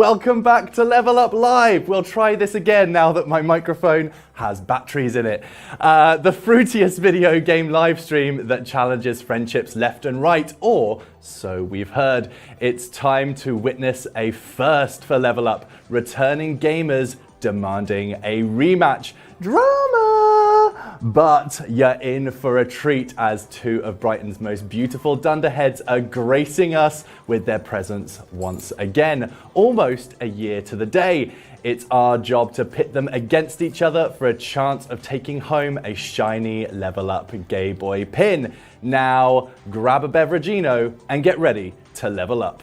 Welcome back to Level Up Live. We'll try this again now that my microphone has batteries in it. The fruitiest video game live stream that challenges friendships left and right, or so we've heard. It's time to witness a first for Level Up, returning gamers demanding a rematch. Drama! But you're in for a treat as two of Brighton's most beautiful dunderheads are gracing us with their presence once again, almost a year to the day. It's our job to pit them against each other for a chance of taking home a shiny Level Up Gay Boy pin. Now, grab a beveragino and get ready to level up.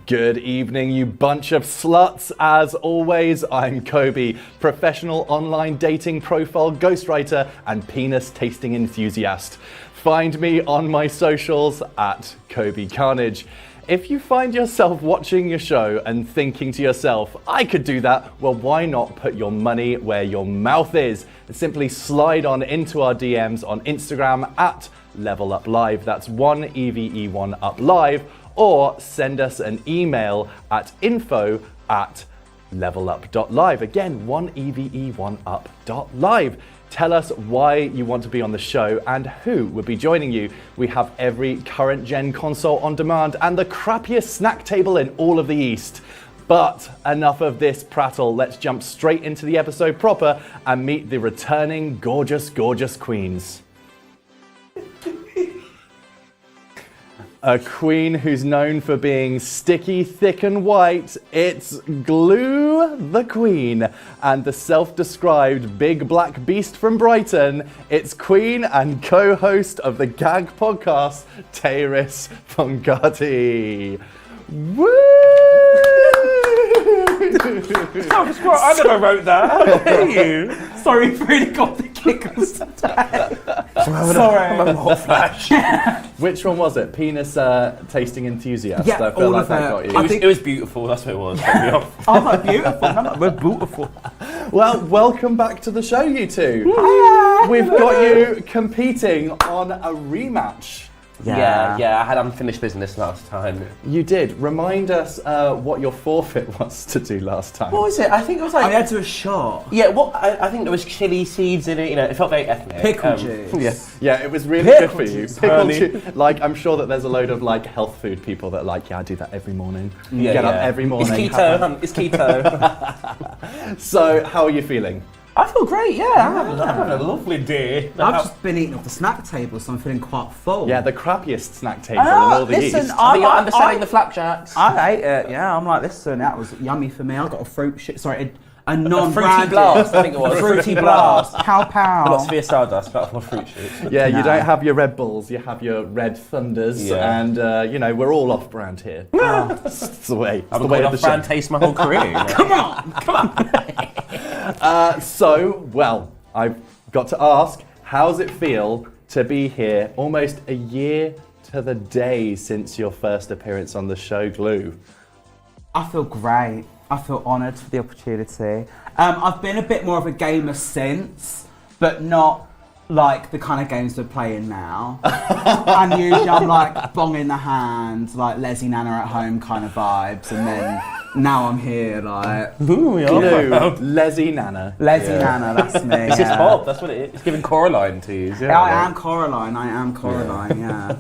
Good evening, you bunch of sluts. As always, I'm Kobe, professional online dating profile ghostwriter and penis tasting enthusiast. Find me on my socials at Kobe Carnage. If you find yourself watching your show and thinking to yourself, I could do that, well, why not put your money where your mouth is? Simply slide on into our DMs on Instagram at Level Up Live. That's 1eve1up live. Or send us an email at info@levelup.live. Again, 1eve1up.live. Tell us why you want to be on the show and who will be joining you. We have every current gen console on demand and the crappiest snack table in all of the East. But enough of this prattle. Let's jump straight into the episode proper and meet the returning gorgeous, gorgeous queens. A queen who's known for being sticky, thick and white, it's Glue the Queen. And the self-described big black beast from Brighton, it's queen and co-host of the Gag podcast, Tayris Fongati. Woo! I never wrote that. How dare you? Sorry, you've really got the giggles today. Sorry. I'm a hot flash. Which one was it? Penis tasting enthusiast? Yeah, I feel all like of that it. got you. It was beautiful, that's what it was. I'm like beautiful. I'm like, we're beautiful. Well, welcome back to the show, you two. Hiya. We've got you competing on a rematch. Yeah, I had unfinished business last time. You did. Remind us what your forfeit was to do last time. What was it? I think it was like... I had to do a shot. Yeah, I think there was chili seeds in it, you know, it felt very ethnic. Pickle juice. Yeah, it was really Pickle good for you. juice, Pickle honey. juice. Like, I'm sure that there's a load of like health food people that are like, yeah, I do that every morning. Yeah, Get up every morning. It's keto, it's keto. So, how are you feeling? I feel great, yeah. I'm having a lovely day. I've just been eating off the snack table, so I'm feeling quite full. Yeah, the crappiest snack table in all the listen, East. I think you're underselling the flapjacks. I ate it, yeah. I'm like, listen, that was yummy for me. I got a fruit shit, sorry, a non-branded. fruity blast, I think it was. A fruity blast. Pow pow. Not Sphere Stardust, but for fruit shoots. Yeah, you No. don't have your Red Bulls, you have your Red Thunders, Yeah. and you know, we're all off-brand here. It's the way. It's I've the been way going of the off brand show. taste my whole career. You know? Come on. Well, I've got to ask, how's it feel to be here almost a year to the day since your first appearance on the show, Glue? I feel great. I feel honoured for the opportunity. I've been a bit more of a gamer since, but not like the kind of games we're playing now. And usually I'm like bong in the hand, like Leslie Nana at home kind of vibes, and then now I'm here like Glue, Leslie Nana. Leslie Nana, that's me. It's just pop, that's what it is. It's giving Coraline to use. Yeah, I am Coraline, yeah.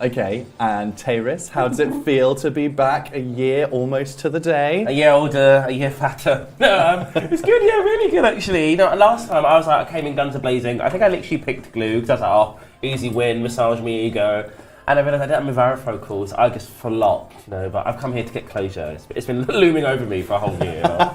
Okay, and Tayris, how does it feel to be back a year almost to the day? A year older, a year fatter. It's good, yeah, really good actually. You know, last time I was like, I came in guns a-blazing. I think I literally picked Glue because I was like, oh, easy win, massage me ego. And I realised I didn't have my varifocals, I just flopped, you know, but I've come here to get closure. It's been looming over me for a whole year. You know?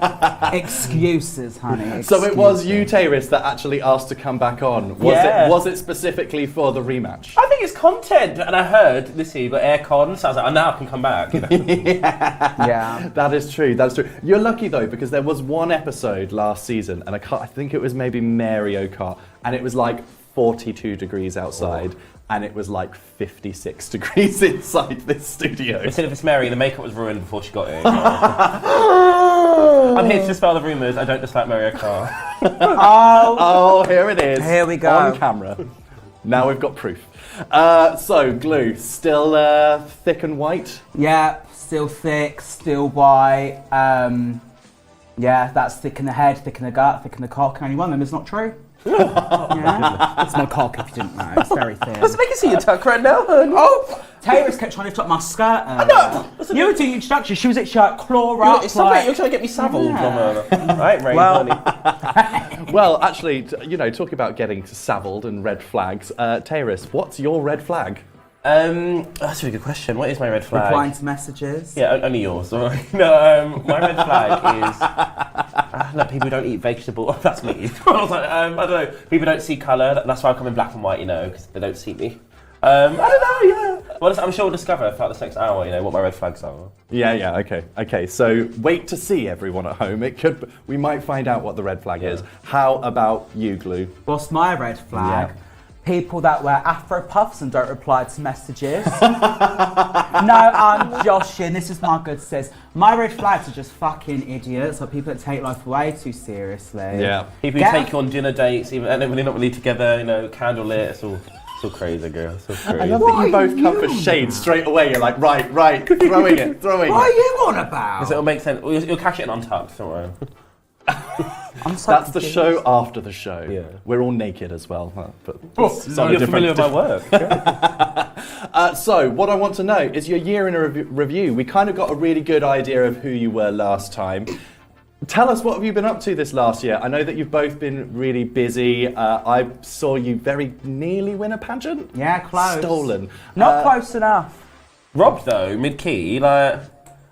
Excuses, honey. Excuses. So it was you, Tayris, that actually asked to come back on. Was it specifically for the rematch? I think it's content, and I heard this year you got aircon, so I was like, oh, now I can come back. You know? Yeah. That is true. That's true. You're lucky though, because there was one episode last season, and I think it was maybe Mario Kart, and it was like 42 degrees outside, and it was like 56 degrees inside this studio. Instead of Miss Mary, the makeup was ruined before she got in. I'm here to dispel the rumours. I don't dislike Mario Kart. Oh, here it is. Here we go. On camera. Now we've got proof. So, glue, still thick and white? Yeah, still thick, still white. Yeah, that's thick in the head, thick in the gut, thick in the cock. Only one of them is not true. Yeah. It's my cock if you didn't know. It's very thin. Let's make you see your tuck right now, hun. Oh! Taylor's kept trying to lift up my skirt. I know. You were doing your introduction. She was at shirt claw up. You're trying to get me savilled from right, Ray, honey. Well, actually, talking about getting savilled and red flags, Tayrus, what's your red flag? That's a really good question. What is my red flag? Replying to messages. Yeah, only yours. Sorry. No, my red flag is people who don't eat vegetables. That's me. I was like, I don't know. People don't see colour. That's why I come in black and white, because they don't see me. I don't know. Yeah. Well, I'm sure we'll discover throughout this next hour, what my red flags are. Yeah. Okay. So wait to see, everyone at home. We might find out what the red flag is. How about you, Glue? What's my red flag? Yeah. People that wear afro puffs and don't reply to messages. No, I'm joshing. This is my good sis. My red flags are just fucking idiots, or people that take life way too seriously. Yeah. People who take you on dinner dates, even and when they're not really together, candlelit. It's all crazy, girl. So crazy. I love that you both come for shade straight away. You're like, right, throwing it. What are you on about? Because it'll make sense. You'll catch it in Untucked, don't worry. That's the show after the show. Yeah. We're all naked as well. But You're familiar with my work. So, what I want to know is your year in a review. We kind of got a really good idea of who you were last time. Tell us, what have you been up to this last year? I know that you've both been really busy. I saw you very nearly win a pageant. Yeah, close. Stolen. Not close enough. Rob, though, mid-key, I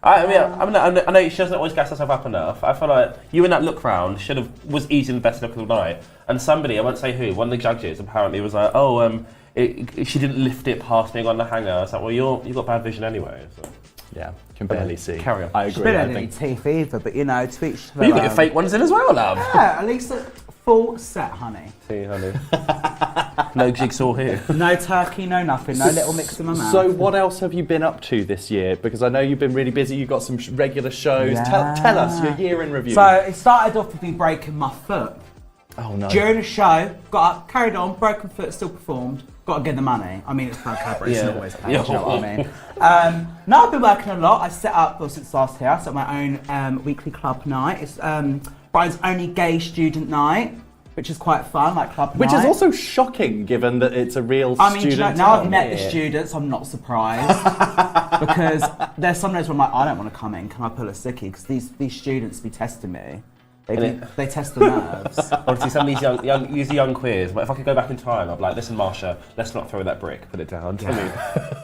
know she doesn't always gas herself up enough. I feel like you in that look round was easily the best look of the night. And somebody, I won't say who, one of the judges apparently was like, she didn't lift it past being on the hanger. I was like, well, you've got bad vision anyway. So. Yeah, can barely see. Carry on. I agree. She's been any teeth either, but to each their Well, you got your fake ones in as well, love. Yeah, at least a full set, honey. See, honey. No jigsaw here. No turkey, no nothing, no little mix in my mouth. So what else have you been up to this year? Because I know you've been really busy, you've got some regular shows. Yeah. Tell us your year in review. So it started off with me breaking my foot. Oh no. During the show, got up, carried on, broken foot, still performed. Got to get the money. I mean, it's Proud Cabaret, it's not always paid, you know what I mean? No, I've been working a lot. I set up, since last year, I set up my own weekly club night. It's Brian's only gay student night, which is quite fun, like club night. Which is also shocking, given that it's a real student now I've town. met the students, I'm not surprised. Because there's some days where I'm like, I don't want to come in, can I pull a sickie? Because these students be testing me. They test the nerves. Honestly, some of these young queers, but if I could go back in time, I'd be like, listen, Marsha, let's not throw that brick, put it down.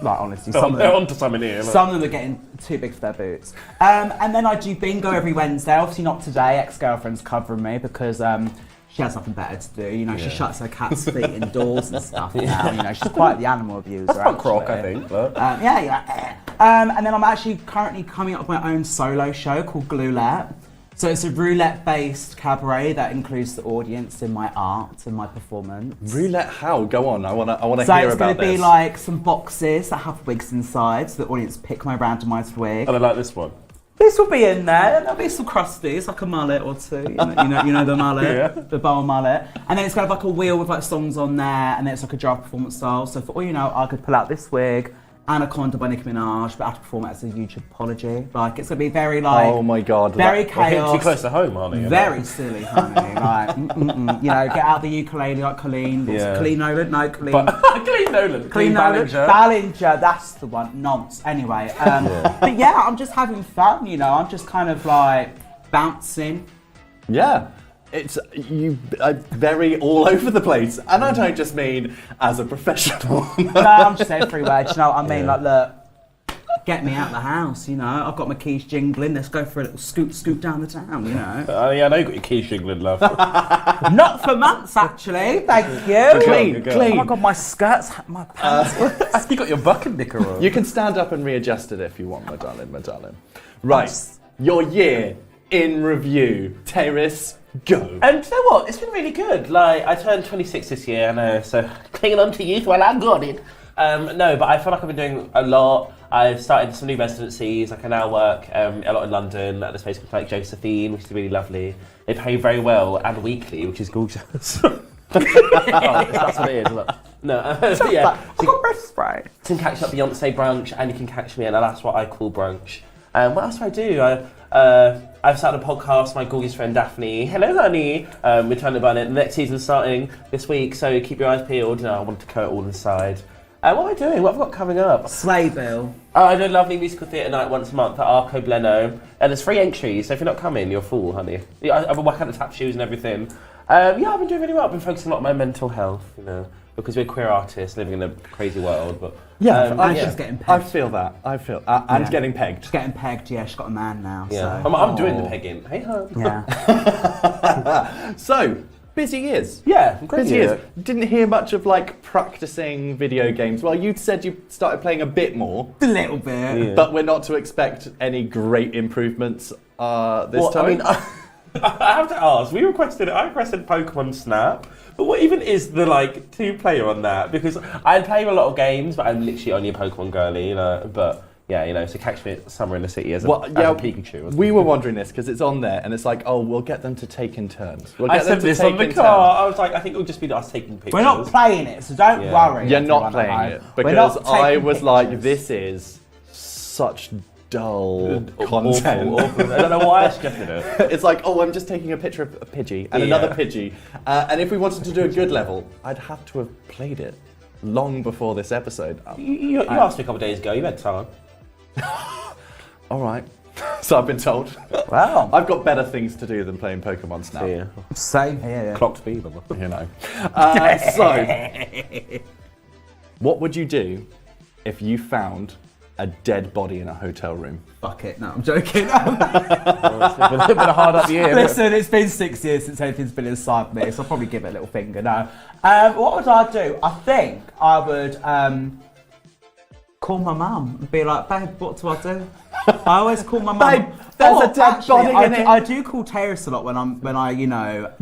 Like, honestly, They're onto something here. Some of them are getting too big for their boots. And then I do bingo every Wednesday. Obviously not today, ex-girlfriend's covering me because she has nothing better to do. She shuts her cat's feet indoors and stuff now. She's quite the animal abuser. That's not croc, I think. But. And then I'm actually currently coming up with my own solo show called Gluelette. So it's a roulette-based cabaret that includes the audience in my art and my performance. Roulette how? Go on, I want to hear about this. So it's going to be like some boxes that have wigs inside, so the audience pick my randomised wig. And I like this one. This will be in there. There'll be some crusties, like a mullet or two. You know the mullet, the bowl mullet. And then it's got like a wheel with like songs on there, and then it's like a draft performance style. So for all you know, I could pull out this wig, Anaconda by Nicki Minaj, but I have to perform it as a huge apology. Like, it's going to be very, oh my God. very chaos. Too close to home, aren't you? Very silly, honey. Get out the ukulele like Colleen. Colleen Nolan? No, Colleen. Colleen Nolan. Colleen Nolan. Ballinger, that's the one. Nonce. Anyway. But yeah, I'm just having fun, I'm just kind of like bouncing. Yeah. It's very all over the place, and I don't just mean as a professional. No, I'm just everywhere. Do you know what I mean? Like, look, get me out of the house. I've got my keys jingling. Let's go for a little scoot down the town. Yeah, I know you got your keys jingling, love. Not for months, actually. Thank you. Clean. Oh my God, my skirts, my pants. You got your bucket knicker on. You can stand up and readjust it if you want, my darling. Right, your year in review, Tayrus. Go. And you know what? It's been really good. Like, I turned 26 this year, I know, so clinging on to youth while I got it. No, but I feel like I've been doing a lot. I've started some new residencies. Like, I now work a lot in London at this place called like Josephine, which is really lovely. They pay very well and weekly, which is gorgeous. That's what it is, look. No, yeah. I got breast spray. You can catch up Beyonce brunch, and you can catch me, and that's what I call brunch. What else do I do? I've started a podcast. My gorgeous friend Daphne, hello honey, we're trying to run it. The next season's starting this week, so keep your eyes peeled. I want to cover it all inside. What am I doing? What have I got coming up? Sleigh Bill. I do a lovely musical theatre night once a month at Arco Bleno, and there's free entries. So if you're not coming, you're a fool, honey. I've been working out the tap shoes and everything. I've been doing really well. I've been focusing a lot on my mental health, because we're queer artists living in a crazy world. But She's getting pegged. I feel that. And getting pegged. She's getting pegged, yeah. She's got a man now. Yeah. So. I'm doing the pegging. Hey, hon. Yeah. So, busy years. Yeah, great Busy years. years. Didn't hear much of like practicing video games. Well, you said you started playing a bit more. A little bit. Yeah. But we're not to expect any great improvements this time. I mean, I have to ask. I requested Pokemon Snap, but what even is the like 2-player on that? Because I play a lot of games, but I'm literally only a Pokemon girly, But yeah, so catch me somewhere in the city as a Pikachu. We were wondering this because it's on there, and it's like, oh, we'll get them to take in turns. I said this on the car. I was like, I think it'll just be us taking pictures. We're not playing it, so don't worry. You're not playing it because I was like, this is such dull content. Awful. I don't know why I suggested it. It's like, oh, I'm just taking a picture of a Pidgey and another Pidgey. And if we wanted to do a good level, I'd have to have played it long before this episode. You asked me a couple of days ago, you had time. All right. So I've been told. Wow. I've got better things to do than playing Pokemon Snap. Yeah. Same here. Clock speed. So, what would you do if you found a dead body in a hotel room? Fuck it, no, I'm joking. It's been a hard up year. Listen, it's been 6 years since anything's been inside me, so I'll probably give it a little finger now. What would I do? I think I would call my mum and be like, babe, what do I do? I always call my mum. Babe, there's a dead body in it. I do call Terrace a lot when I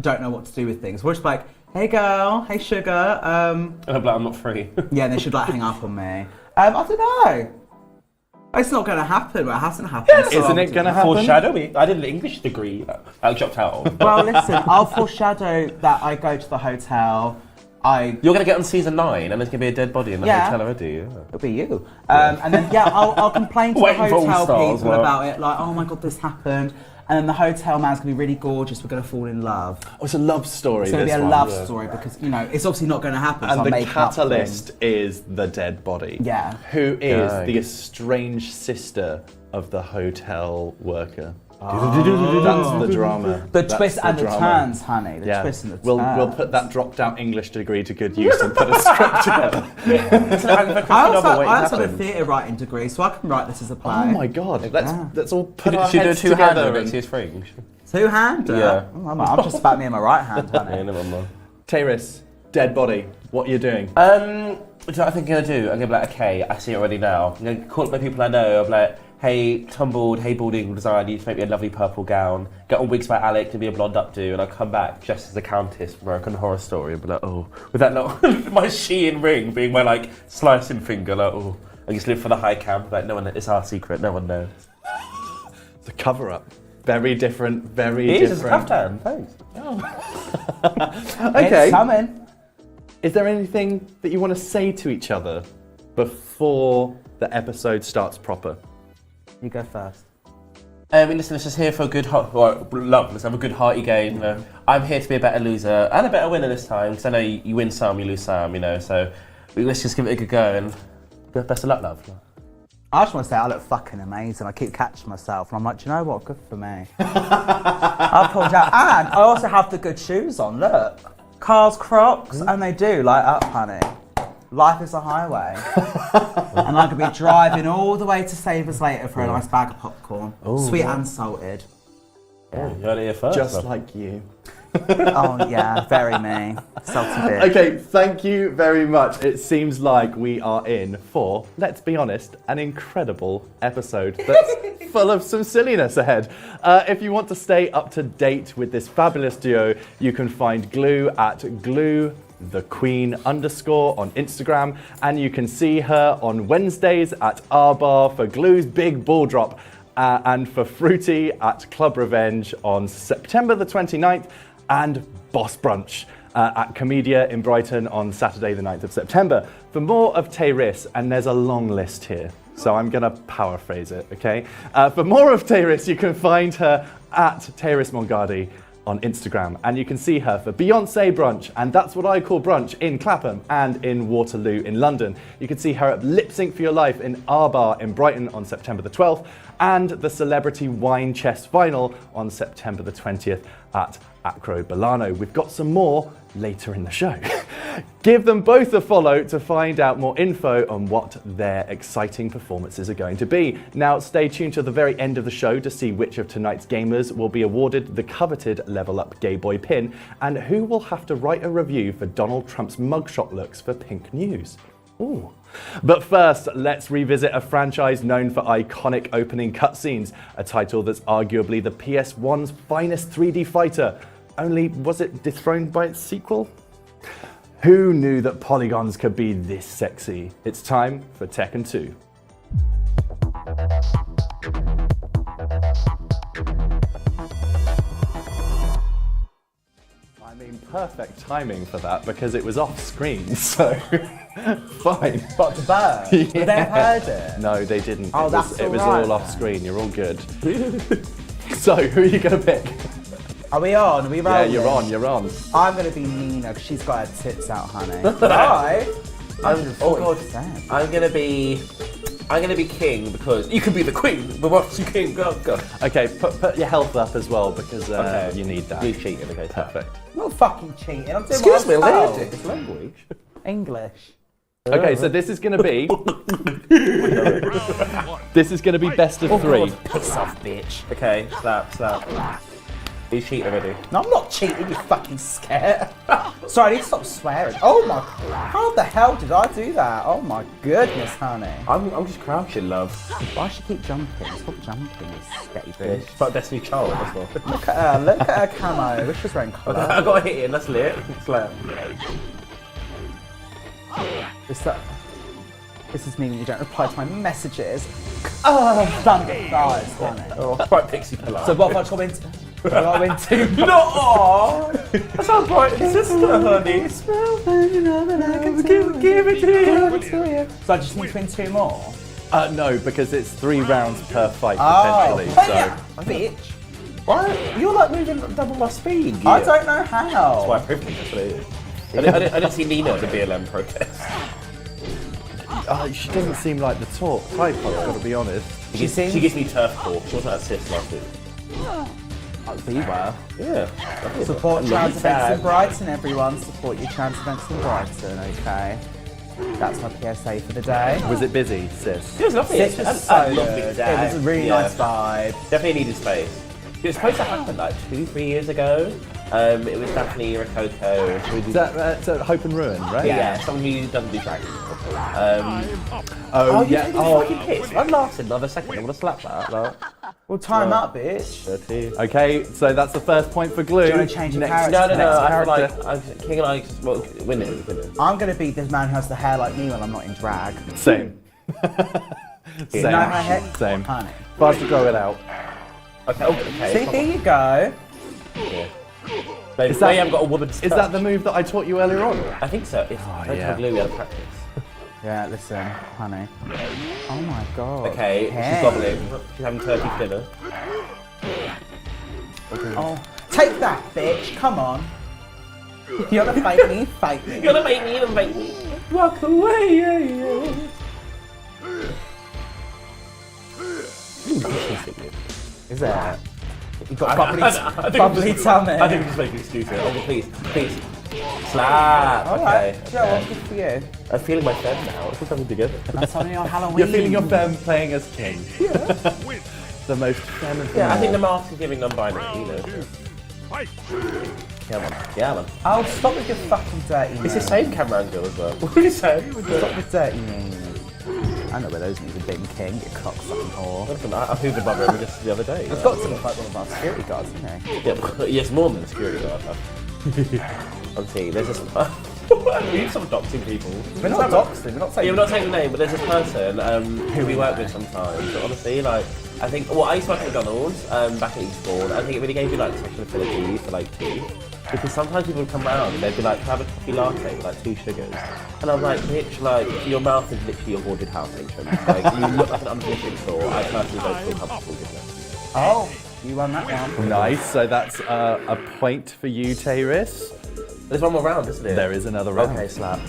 don't know what to do with things. We're just like, hey girl, hey sugar. I'm not free. Yeah, they should like hang up on me. I don't know. It's not going to happen, but it hasn't happened. So isn't it going to happen? Foreshadowing. I did an English degree. I dropped out on. Well, listen, I'll foreshadow that I go to the hotel. You're going to get on season 9 and there's going to be a dead body in the hotel already. Yeah. It'll be you. And then, I'll complain to the hotel people well. about it. Like, oh my God, this happened. And then the hotel man's going to be really gorgeous. We're going to fall in love. Oh, it's a love story. It's going to be a love story because, it's obviously not going to happen. And so the catalyst is the dead body. Yeah. Who is the estranged sister of the hotel worker. That's the drama. The twist and the turns, honey. The twist and the turns. We'll put that dropped out English degree to good use and put a script together. I also have a theatre writing degree, so I can write this as a play. Oh my God. Let's all put our Should heads do together. next year's Fringe. Two-hander? Yeah. Oh, I'm just about me and my right hand, honey. Yeah, never mind. Terrace, dead body. What are you doing? What do I think I'm going to do? I'm going to be like, okay, I see it already now. I'm going to call up my people I know. I'm like, hey, Tom Bald, hey, balding design, you need to make me a lovely purple gown. Get on wigs by Alec to be a blonde updo, and I'll come back dressed as a countess from American Horror Story and be like, oh, with that little, my Shein ring being my like slicing finger, like, oh, I just live for the high camp, like, no one, it's our secret, no one knows. The cover up. Very different, very it different. It's a kaftan, thanks. Oh. Okay. It's coming. Is there anything that you want to say to each other before the episode starts proper? You go first. Listen, let's just here for a good let's have a good hearty game. I'm here to be a better loser and a better winner this time, because I know you win some, you lose some, so let's just give it a good go and best of luck, love. I just want to say I look fucking amazing. I keep catching myself and I'm like, do you know what? Good for me. I pulled out. And I also have the good shoes on, look. Cars, Crocs, and they do light up, honey. Life is a highway. And I could be driving all the way to Savers later for a nice bag of popcorn. Sweet and salted. Yeah, you heard it here first. Just like you. Oh yeah, very me. Salty bitch. Okay, thank you very much. It seems like we are in for, let's be honest, an incredible episode that's full of some silliness ahead. If you want to stay up to date with this fabulous duo, you can find Glue at GlueTheQueen_ on Instagram, and you can see her on Wednesdays at R Bar for Glue's Big Ball Drop, and for Fruity at Club Revenge on September the 29th, and Boss Brunch at Comedia in Brighton on Saturday the 9th of September. For more of Tayris, and there's a long list here, so I'm gonna paraphrase it, okay? For more of Tayris, you can find her at Tayris Mongardi on Instagram, and you can see her for Beyonce Brunch, and that's what I call brunch, in Clapham and in Waterloo in London. You can see her at Lip Sync for Your Life in R Bar in Brighton on September the 12th, and the Celebrity Wine Chess Final on September the 20th at Acro Bolano. We've got some more later in the show. Give them both a follow to find out more info on what their exciting performances are going to be. Now, stay tuned to the very end of the show to see which of tonight's gamers will be awarded the coveted Level Up Gay Boy pin, and who will have to write a review for Donald Trump's mugshot looks for Pink News. Ooh. But first, let's revisit a franchise known for iconic opening cutscenes, a title that's arguably the PS1's finest 3D fighter. Only, was it dethroned by its sequel? Who knew that polygons could be this sexy? It's time for Tekken 2. I mean, perfect timing for that because it was off screen, so fine. But the bird. Yeah. But they heard it. No, they didn't. Oh, It was all right all off then. screen. You're all good. So, who are you going to pick? Are we on? Are we rolling? Yeah, you're on. You're on. I'm gonna be Nina because she's got her tits out, honey. Right? Oh god, I'm gonna be king because you can be the queen, but what's your king? Go, go. Okay, put your health up as well because Okay. you need that. You cheating, okay, Perfect. I'm not fucking cheating. I'm doing Excuse me, what I'm told. lady. It's language. English. Okay, so this is going to be. This is going to be best of three. Piss off, bitch. Okay, slap. You cheating already. No, I'm not cheating, you fucking scared. Sorry, I need to stop swearing. Oh my, how the hell did I do that? Oh my goodness, honey. I'm just crouching, love. Why should she keep jumping? Stop jumping, you sketty bitch. It's like Destiny Child as well. Look at her camo. I wish she was wearing colour. I got hit in, that's lit. Slap. This is meaning you don't reply to my messages. Oh, done it, guys, honey. Oh, quite pixie polite. So what if I go into? No! Aww! That sounds like sister, honey. Give it to you. So I just need to win 2 more? No, because it's 3 rounds per fight Oh, potentially. yeah, So bitch. Why? You're like moving double my speed. I don't know how. That's why privilege, that's what it is. I didn't see Nina at the BLM protest. she doesn't seem like the type. I've got to be honest. She seems. She gives me turf talk. She wasn't that sis last week. Wow. Yeah. Support Lovely trans events tag. in Brighton, everyone. Support your trans events in Brighton, okay? That's my PSA for the day. Was it busy, sis? It was lovely. This was so good. It was a really Yeah. nice vibe. Definitely needed space. It was supposed to happen like 2-3 years ago. It was definitely Rococo. Is that it's at Hope and Ruin, right? Yeah, someone who doesn't do dragons. Oh, You yeah. take this fucking piss. I'd last another second. I would have slapped that. Like, Well, time up, bitch. dirty. Okay, so that's the first point for Glue. Do you want to change your character? No. Next I feel character. like King and I just win it. I'm going to be this man who has the hair like me when I'm not in drag. Same. You know my hair? Same. Honey. Fast to grow it out. Okay. See, here you go. Maybe Is that- I haven't got a woman's Is that the move that I taught you earlier on? I think so. It's yeah. Glue, we had a practice. Yeah, listen, honey. Oh my god. Okay, Hey. she's gobbling. She's having turkey for dinner. Oh, take that, bitch. Come on. You're gonna fight me, fight me. You're gonna make me. Walk away, yeah. Is that? You got I think bubbly tummy. I think we're just making excuses. Oh, please. Slap. Alright, Okay. Joe, what's good for you? I'm feeling my fed now. Let's put something together. That's only on Halloween. You're feeling your femme playing as king. Yeah. The most femme of them Yeah, I think the all. mask is giving non-binary, you know. Yeah, man. Oh, stop with your fucking dirty It's the names. same camera angle as well. What are you saying? Stop with dirty names. I know where those names are. Bing King, you cocksucking whore. I hoovered my room just the other day. It's got to look like one of our security guards, isn't it? Yeah, but yes, more than the security guard. I'm seeing, there's this... We need some doxing people. We're not doxing, we're not saying... Yeah, we're not saying the name, but there's this person who we work with sometimes. But honestly, like, I think... Well, I used to work at McDonald's back at Eastbourne. I think it really gave me, like, sexual affinity for, like, tea. Because sometimes people would come round and they'd be like, have a coffee latte with, like, 2 sugars. And I'm like, bitch, like, your mouth is literally your haunted house, ancient. Like, you look like an unfinished store. I personally don't feel comfortable giving that. Oh, you won that one. Nice. So that's a point for you, Tayris. There's one more round, isn't it? There is another round. Okay, slap.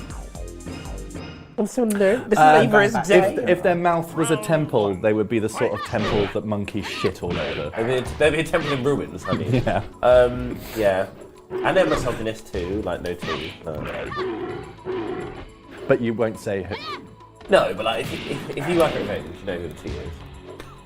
I'm so nervous. This labour is day. If their mouth was a temple, they would be the sort of temple that monkeys shit all over. They'd be a temple in ruins, honey. Yeah. Yeah. And they're misogynist too, like no tea. But you won't say who. No, but like if you work at Revenge, you know who the tea is.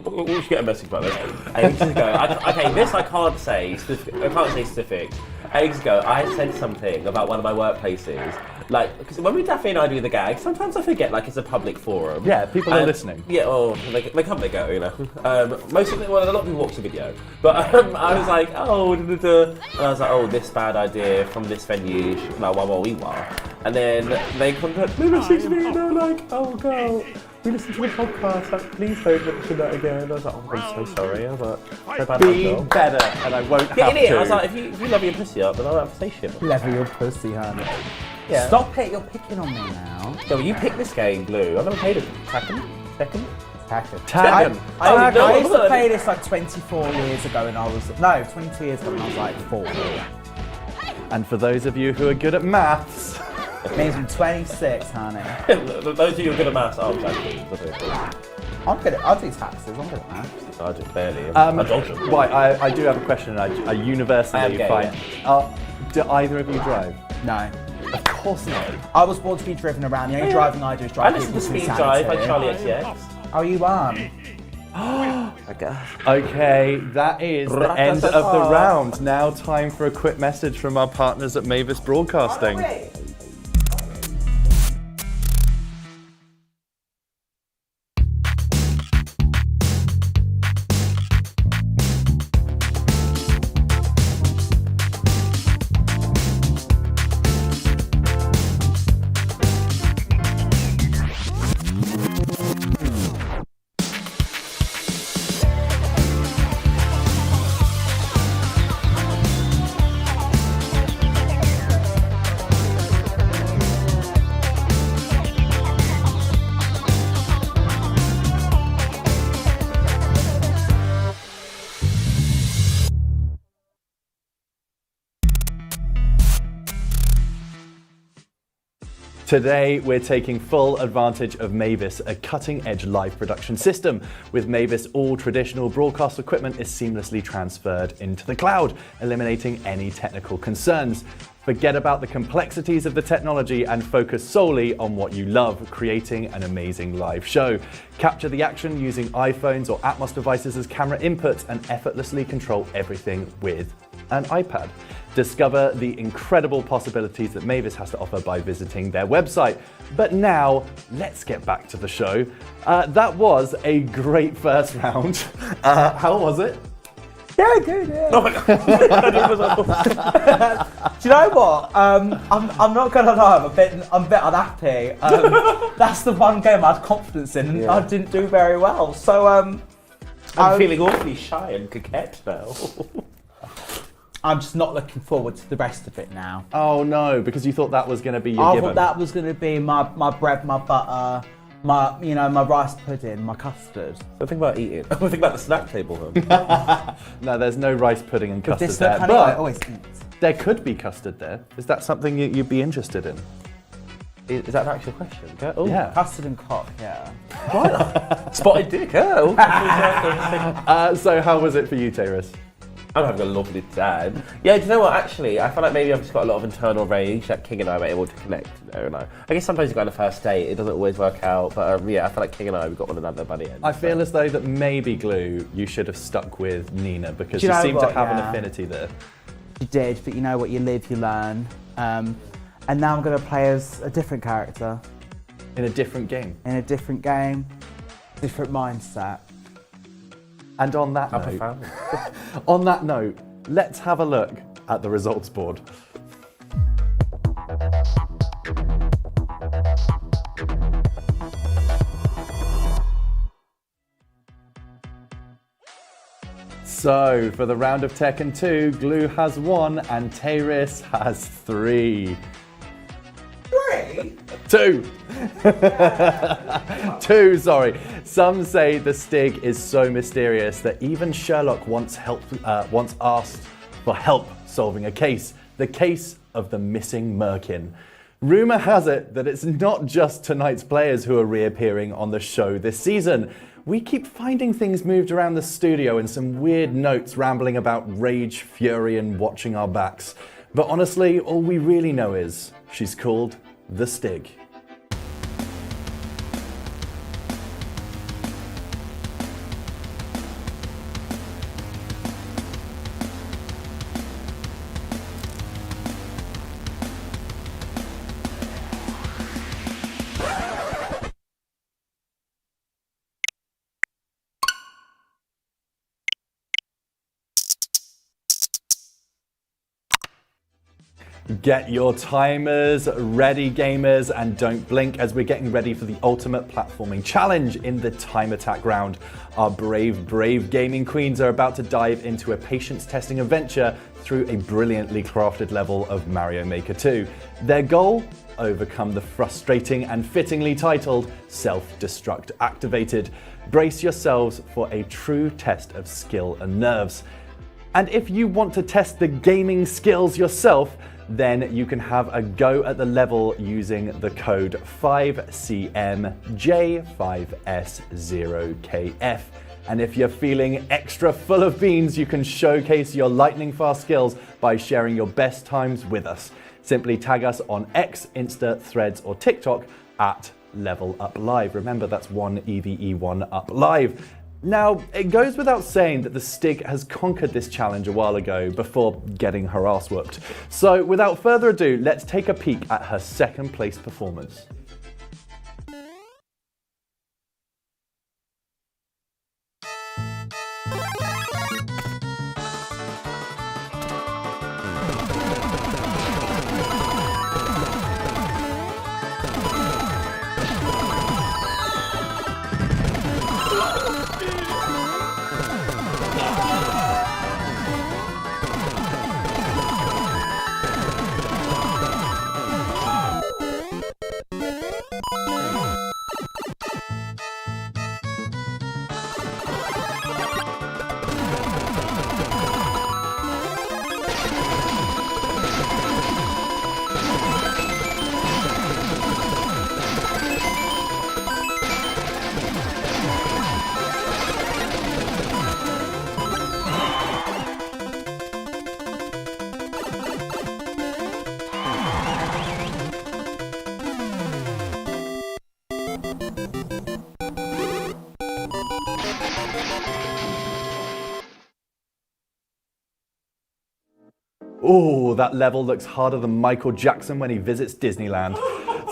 We should get a message about this. Ages ago, okay, this I can't say specific. Ages ago, I said something about one of my workplaces. Like, because when we Daffy and I do the gag, sometimes I forget like it's a public forum. Yeah, people are listening. Yeah, or they come, they go, you know. Most of it, well, a lot of people watch the video. But I was like, oh, and I was like, oh, this bad idea from this venue, like, wah. And then they contact me, message me, and they're like, oh, girl, we listened to the podcast, like, please don't mention that again. I was like, oh, I'm so sorry. I was like, so bad. Be better, and I won't have to. I was like, if you love your pussy up, then I don't have to say shit. Level your pussy, honey. Yeah. Stop it, you're picking on me now. Yeah, well, you picked this game, Blue. I've never played it. Tekken? Tekken. I used to play this like 24 years ago when I was... No, 22 years ago when I was like 4. And for those of you who are good at maths... It means I'm 26, honey. Those of you who are good at maths, exactly. I'm good at... I do taxes, I'm good at maths. I just barely. I dodge them. Right, I do have a question. I universally gay, find... do either of you drive? No. Of course not. I was born to be driven around. The only driving I do is drive I listen people to to Speed insanity. Drive by Charlie XCX. Oh, you won. Okay, that is the end of the round. Now time for a quick message from our partners at Mavis Broadcasting. Today, we're taking full advantage of Mavis, a cutting-edge live production system. With Mavis, all traditional broadcast equipment is seamlessly transferred into the cloud, eliminating any technical concerns. Forget about the complexities of the technology and focus solely on what you love, creating an amazing live show. Capture the action using iPhones or Atmos devices as camera inputs and effortlessly control everything with an iPad. Discover the incredible possibilities that Mavis has to offer by visiting their website. But now, let's get back to the show. That was a great first round. How was it? Yeah, good, yeah. Oh my God. Do you know what? I'm not gonna lie, I'm a bit unhappy. That's the one game I had confidence in, and I didn't do very well. So I'm feeling awfully shy and coquette now. I'm just not looking forward to the rest of it now. Oh no, because you thought that was going to be your I given. thought that was going to be my bread, my butter, my rice pudding, my custard. Don't think about eating. I think about the snack table. Huh? No, there's no rice pudding and custard This there. kind of But I always eat. there could be custard there. Is that something you'd be interested in? Is that an actual question? Oh, Yeah. Custard and cock, yeah. Spotted dick, huh? So how was it for you, Tayris? I'm having a lovely time. Yeah, do you know what? Actually, I feel like maybe I've just got a lot of internal rage that King and I were able to connect. You know, and I guess sometimes you go on a first date, it doesn't always work out. But yeah, I feel like King and I, we got one another by the end. I feel as though that maybe, Glue, you should have stuck with Nina because Do you you know seem to what? have an Yeah. affinity there. You did, but you know what? You live, you learn. And now I'm going to play as a different character. In a different game. In a different game, different mindset. And on that note, profound. on that note, let's have a look at the results board. So, for the round of Tekken 2, Glue has 1 and Tayris has 3. 3? 2! 2, sorry. Some say the Stig is so mysterious that even Sherlock once asked for help solving a case. The case of the missing Merkin. Rumour has it that it's not just tonight's players who are reappearing on the show this season. We keep finding things moved around the studio and some weird notes rambling about rage, fury and watching our backs. But honestly, all we really know is she's called the Stig. Get your timers ready, gamers, and don't blink as we're getting ready for the ultimate platforming challenge in the time attack round. Our brave gaming queens are about to dive into a patience-testing adventure through a brilliantly crafted level of Mario Maker 2. Their goal? Overcome the frustrating and fittingly titled Self-Destruct Activated. Brace yourselves for a true test of skill and nerves. And if you want to test the gaming skills yourself, then you can have a go at the level using the code 5CMJ5S0KF. And if you're feeling extra full of beans, you can showcase your lightning fast skills by sharing your best times with us. Simply tag us on X, Insta, Threads, or TikTok at Level Up Live. Remember, that's 1eve1up live. Now, it goes without saying that the Stig has conquered this challenge a while ago before getting her ass whooped. So without further ado, let's take a peek at her second place performance. Ooh, that level looks harder than Michael Jackson when he visits Disneyland.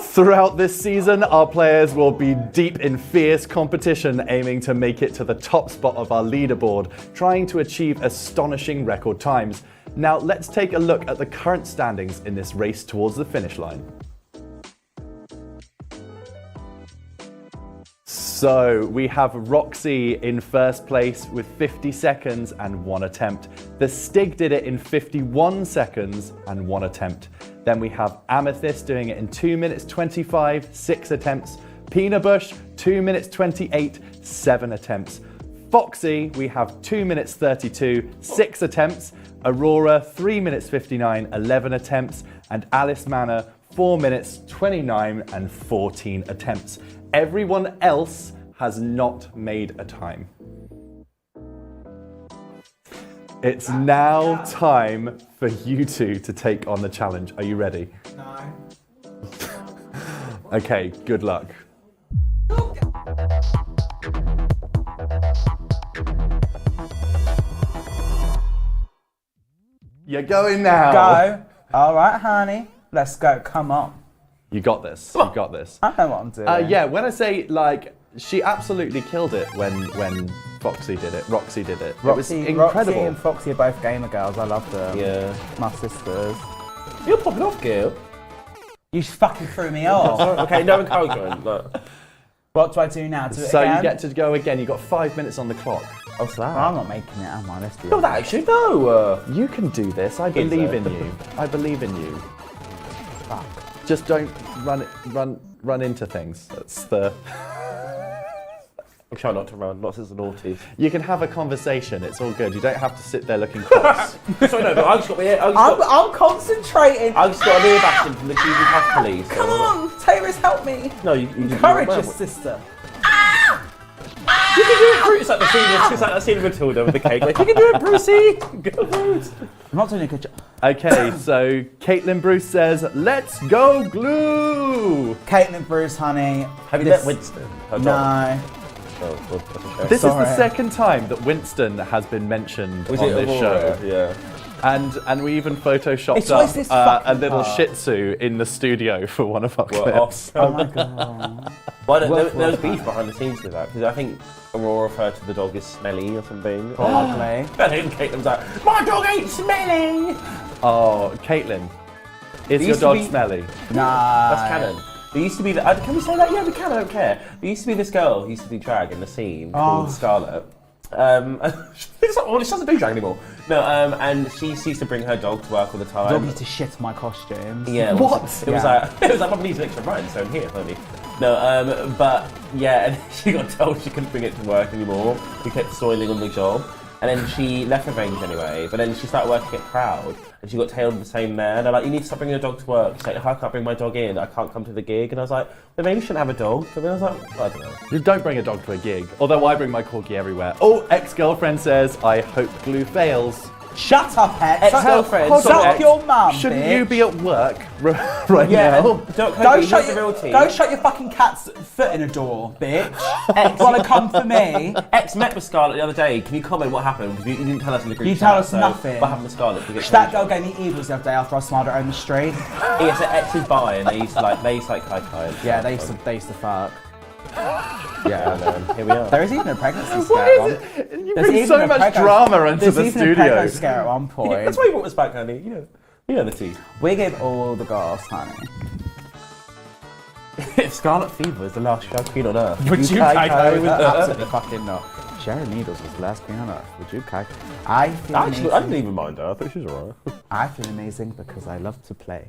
Throughout this season, our players will be deep in fierce competition, aiming to make it to the top spot of our leaderboard, trying to achieve astonishing record times. Now, let's take a look at the current standings in this race towards the finish line. So we have Roxy in first place with 50 seconds and 1 attempt. The Stig did it in 51 seconds and 1 attempt. Then we have Amethyst doing it in 2 minutes 25, 6 attempts. Peanut Bush, 2 minutes 28, 7 attempts. Foxy, we have 2 minutes 32, 6 attempts. Aurora, 3 minutes 59, 11 attempts. And Alice Manor, 4 minutes 29 and 14 attempts. Everyone else has not made a time. It's now time for you two to take on the challenge. Are you ready? No. Okay, good luck. You're going now. Go. All right, honey. Let's go. Come on. You got this. You got this. I know what I'm doing. Yeah, when I say, like, she absolutely killed it when Roxy did it. It was incredible. Roxy and Foxy are both gamer girls. I love them. Yeah. My sisters. You're popping off, Gil. You fucking threw me off. Okay, no encouragement. But... What do I do now? Do it So again? you get to go again. You've got 5 minutes on the clock. What's that? I'm not making it, am I? Let's be Not honest. that actually, no. You can do this. I believe in you. I believe in you. Fuck. Just don't run into things. That's the. I'm trying not to run, not since the naughty. You can have a conversation. It's all good. You don't have to sit there looking cross. Sorry, no, but I just got my I'm concentrating. I just got an ear bashing from the cheesy puff police. Come on, Taylor's help me. No, you Encourage your sister. You can do it, Bruce. It's like the scene. It's like that scene of Matilda with the cake. Like, you can do it, Brucey. Go, Bruce. I'm not doing a good job. Okay, so Caitlin Bruce says, "Let's go, glue." Caitlin Bruce, honey. Have you met Winston? Her dog? No. Oh, well, that's a shame. This Sorry. is the second time that Winston has been mentioned Was on it this Aurora? show. Yeah. And we even photoshopped It's always this up a fucking little part. Shih Tzu in the studio for one of our Well, clips. Oh my god. Well, there Worth was it. beef behind the scenes with that because I think Aurora referred to the dog as smelly or something. Probably. And then Caitlin's like, "My dog ain't smelly." Oh, Caitlin, is your used to dog be- smelly? Nah. That's canon. There used to be. Can we say that? Yeah, we can. I don't care. There used to be this girl who used to do drag in the scene called Scarlett. Well, she doesn't do drag anymore. No, and she used to bring her dog to work all the time. Dog used to shit my costumes. Yeah. What? It was like Mum needs an extra rhinestone here, honey. No, but yeah, and she got told she couldn't bring it to work anymore. We kept soiling on the job. And then she left Revenge anyway, but then she started working at Proud, and she got tailed with the same man. They're like, "You need to stop bringing your dog to work." She's like, "If I can't bring my dog in, I can't come to the gig." And I was like, "Well, maybe you shouldn't have a dog." So then I was like, well, I don't know. You don't bring a dog to a gig. Although I bring my corgi everywhere. Oh, ex-girlfriend says, "I hope glue fails." Shut up, ex. Ex-girlfriend. Hold on, Suck ex. your mum, Shouldn't bitch. you be at work right Yeah, now? and don't Go shut, the real tea. go shut your fucking cat's foot in a door, bitch. Ex, wanna come for me? Ex met with Scarlett the other day. Can you comment what happened? Because you didn't tell us in the group You chat. tell us so nothing. What happened with Scarlett? To get That girl gave me evils the other day after I smiled at her on the street. Yeah, so Ex is bi, and they used to like kai. Yeah, they used to fuck. Yeah, and here we are. There is even a pregnancy scare. What at one- is it? You There's bring even so a much preggo- drama into There's the even a studio. preggo scare at one point. That's why you brought us back, honey. You know the tea. We give all the girls, honey. If Scarlet Fever was the last drag queen on earth, Would you kai kike with her? her? Absolutely fucking not. Sharon Needles was the last queen on earth. Would you kike? I feel Actually, I amazing. didn't even mind her. I thought she was alright. I feel amazing because I love to play.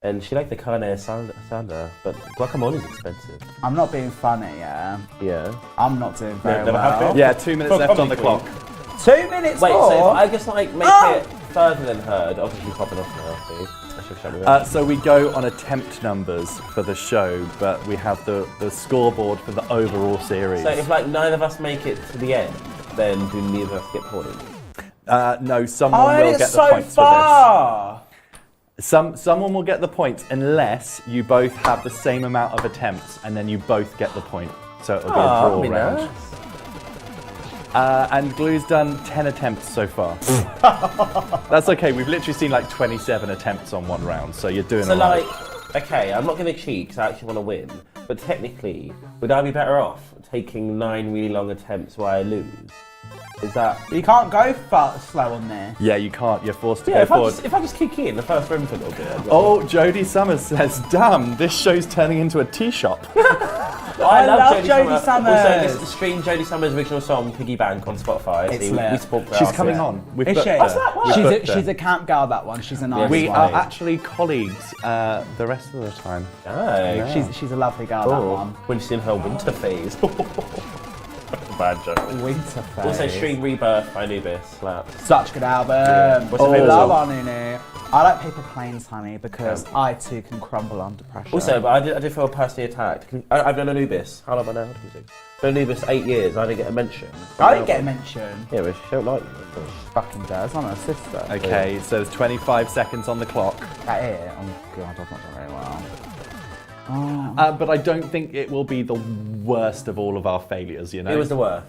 And she liked the carne asada, but guacamole is expensive. I'm not being funny, yeah. Yeah. I'm not doing very never have well. been? Yeah, 2 minutes left on the Queen. clock. 2 minutes Wait, more. so if I just like make Oh! it further than heard, obviously popping off now, see? I should shut me up. So we go on attempt numbers for the show, but we have the scoreboard for the overall series. So if like neither of us make it to the end, then do neither of us get points? No, someone Oh, will it's get the so points far. for this. Someone will get the points unless you both have the same amount of attempts, and then you both get the point. So it'll be a draw that'd be round. nice. And Glue's done 10 attempts so far. That's okay. We've literally seen like 27 attempts on one round, so you're doing So all right. like, okay, I'm not going to cheat because I actually want to win, but technically, would I be better off taking 9 really long attempts where I lose? Is that... You can't go slow on there. Yeah, you can't. You're forced to Yeah, go forward. if I just kick in the first room for a little bit. I'd be Oh, Jodie Summers says, "Damn, this show's turning into a tea shop." I love Jodie Summers. Also, this is the stream Jodie Summers' original song, Piggy Bank, on Spotify. It's See, lit. we support She's her. coming on. We've Is booked she? her. What's that? Wow. We've booked her. She's a camp girl, that one. She's a nice We one. are actually colleagues the rest of the time. Nice. She's a lovely girl, that Oh, one. when she's in her winter phase. Bad joke. Winter phase. Also, Stream Rebirth by Nubis. Slap. Such a good album. What's your favourite love song? on Nunu. I like Paper Planes, honey, because I too can crumble under pressure. Also, but I did feel personally attacked. I've known Anubis. How long have I known Anubis? Known Anubis 8 years. I didn't get a mention. I didn't get a mention. Yeah, but she don't like you. Fucking does. I'm her sister. Okay, so there's 25 seconds on the clock. That it? Oh god, I've not done very well. But I don't think it will be the worst of all of our failures, you know? It was the worst.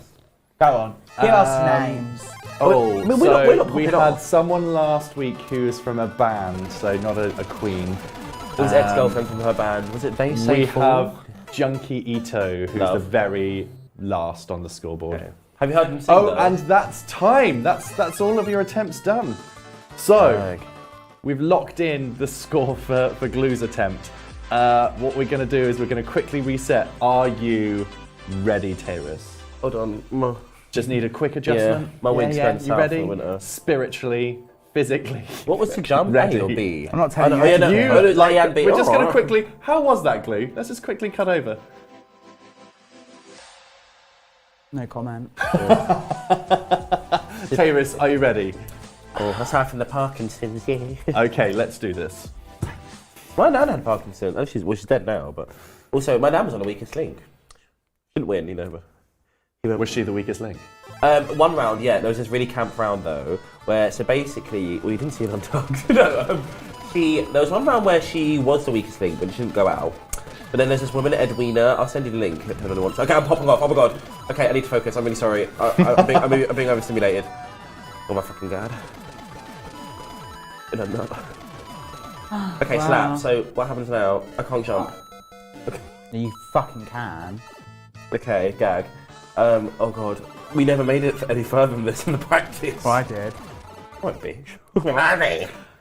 Go on. Give us names. Oh, we're so not we popping had off. someone last week who was from a band, so not a queen. It was ex-girlfriend from her band. Was it They Say We Fall? have Junkie Ito, who's Love. the very last on the scoreboard. Okay. Have you heard him sing Oh, though? and that's time. That's all of your attempts done. So, Dag. we've locked in the score for Glue's attempt. What we're going to do is we're going to quickly reset. Are you ready, Taurus? Hold on. Just need a quick adjustment. my wings went You south ready? for winter. Spiritually, physically. What was the jump? Ready. A or B? I'm not telling Oh, you. yeah, no, You, oh, no, like, A and B. we're just Oh, going to alright. quickly. How was that, Glue? Let's just quickly cut over. No comment. Taurus, are you ready? Oh, aside from the Parkinson's, yeah. Okay, let's do this. My nan had Parkinson's. Oh, she's dead now, but also my nan was on the weakest link. Shouldn't win, you know. But Was she the weakest link? one round, yeah. There was this really camp round though, where so basically, well, you didn't see it on Dogs. No, there was one round where she was the weakest link, but she didn't go out. But then there's this woman, Edwina. I'll send you the link. If anyone wants. Okay, I'm popping off. Oh my god. Okay, I need to focus. I'm really sorry. I'm being overstimulated. Oh my fucking god. And I'm not. Okay, Wow. slap. So what happens now? I can't jump. You fucking can. Okay, gag. Oh god. We never made it any further than this in the practice. Well, I did. What bitch?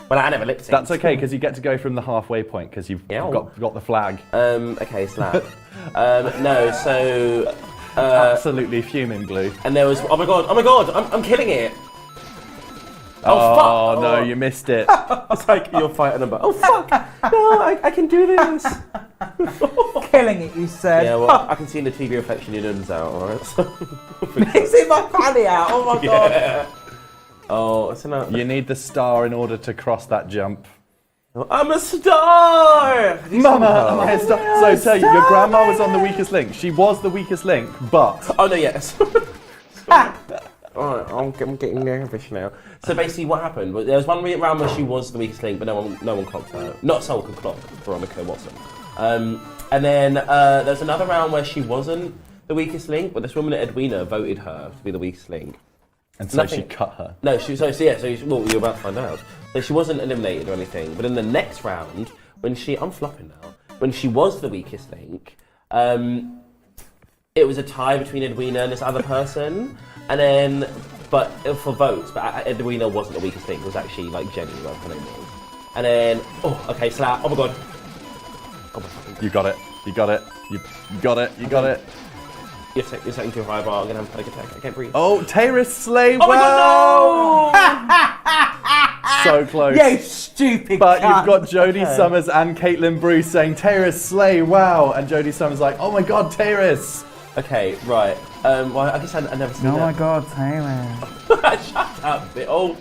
Well, I never lip synced. That's okay, because you get to go from the halfway point, because you've Yeah. got the flag. Okay, slap. No, so... Absolutely fuming, Glue. and there was... Oh my god, I'm killing it! Oh, fuck! no, you missed it. It's like your fighter number. Oh fuck! No, I can do this! Killing it, you said. Yeah, well, I can see in the TV reflection your nuns out, alright? So, You see my panty out. Oh my god. yeah. Oh, it's enough. You need the star in order to cross that jump. I'm a star! Mama, am I a star? So tell you, your grandma was on the weakest link. She was the weakest link, but Oh no, yes. Alright, I'm getting nervous now. So basically what happened, was there was one round where she was the weakest link, but no one clocked her. Not Soul could clock Veronica Watson. And then there was another round where she wasn't the weakest link, but this woman Edwina voted her to be the weakest link. and so she Nothing. cut her. No, well, you're about to find out. So she wasn't eliminated or anything, but in the next round, I'm flopping now, when she was the weakest link, it was a tie between Edwina and this other person, and then, but for votes, but Edwina wasn't the weakest link, it was actually like Jenny, whatever her name was. And then, okay, slap, oh my god. Oh my fucking god. You got it. You got it. You got it. You got it. You're setting too high bar, I'm gonna have a panic attack, I can't breathe. Oh, Taurus slay Oh my well. god, So close. You stupid But cunt. you've got Jodie Summers and Caitlin Bruce saying Taurus slay wow, and Jodie Summers like, oh my god, Taurus. no! Okay, right. Well, I guess I never seen Oh my that. god, Taylor. Shut up, bit. Oh,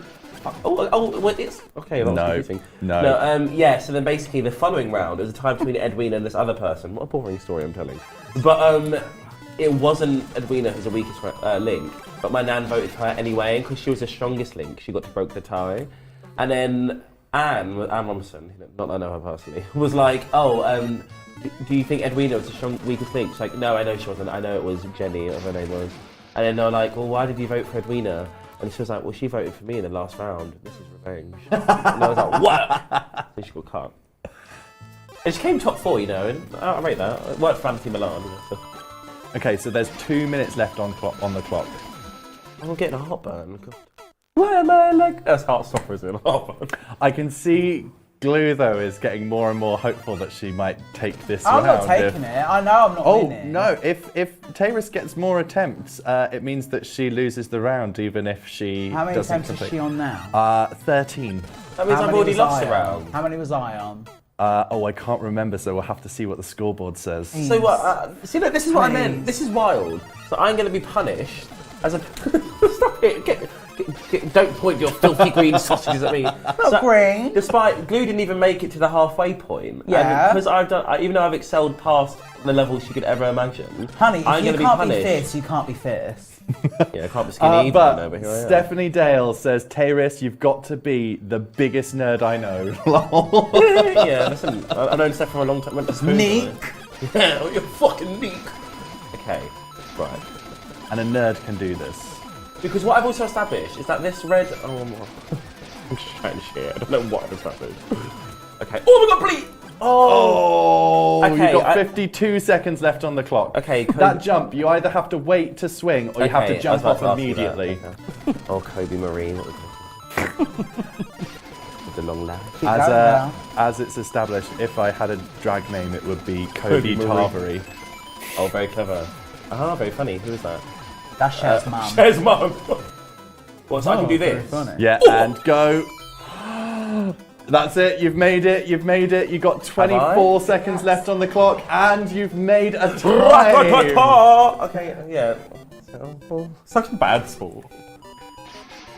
well, it's okay. That was No, confusing. no. Yeah. So then, basically, the following round is a tie between Edwina and this other person. What a boring story I'm telling. But it wasn't Edwina who's the weakest link. But my nan voted for her anyway, and because she was the strongest link, she got to broke the tie. And then Anne Robinson, not that I know her personally, was like, do you think Edwina was the weakest link? She's like, no, I know she wasn't. I know it was Jenny, whatever her name was. And then they were like, well, why did you vote for Edwina? And she was like, well, she voted for me in the last round. This is revenge. And I was like, what? Then she got cut. And she came top 4, you know, and I rate that. It worked for Anthony Milan. You know, so. Okay, so there's 2 minutes left on the clock. I'm getting a heartburn. God. Why am I like... That's Heartstopper, isn't it? Heartburn. I can see Glue though is getting more and more hopeful that she might take this I'm round. not taking it. I know I'm not Oh winning. no! If Taurus gets more attempts, it means that she loses the round, even if she How many doesn't attempts is complete. she on now? 13. That means How I've many already was lost I a on? round. How many was I on? I can't remember, so we'll have to see what the scoreboard says. So what? See, look, this is what I meant. Please. This is wild. So I'm going to be punished as a... Stop it. Don't point your filthy green sausages at me. Not green. Despite Glue didn't even make it to the halfway point. Yeah. Because even though I've excelled past the level she could ever imagine. Honey, if I'm you gonna can't be be punished. fierce, you can't be fierce. Yeah, I can't be skinny either. But no, but here I am. Stephanie Dale says, Taurus, you've got to be the biggest nerd I know. Lol. Yeah, listen, I've known Steph for a long time. Went to school. Neek. Yeah, you're fucking neek. Okay, right. And a nerd can do this. Because what I've also established is that this red. Oh, I'm just trying shit. I don't know what I've established. Okay. Oh my god, bleep! Oh, Okay, you've got 52 seconds left on the clock. Okay, that jump, you either have to wait to swing or you have to jump off immediately. Okay. Oh, Kobe Marine. The long lash. As it's established, if I had a drag name, it would be Kobe Tarvery. Oh, very clever. Ah, very funny. Who is that? That's Cher's mum. Cher's mum. What, so I can do this? Yeah, and go. That's it, you've made it. You've got 24 seconds left on the clock, and you've made a time. Okay, yeah. Such a bad sport.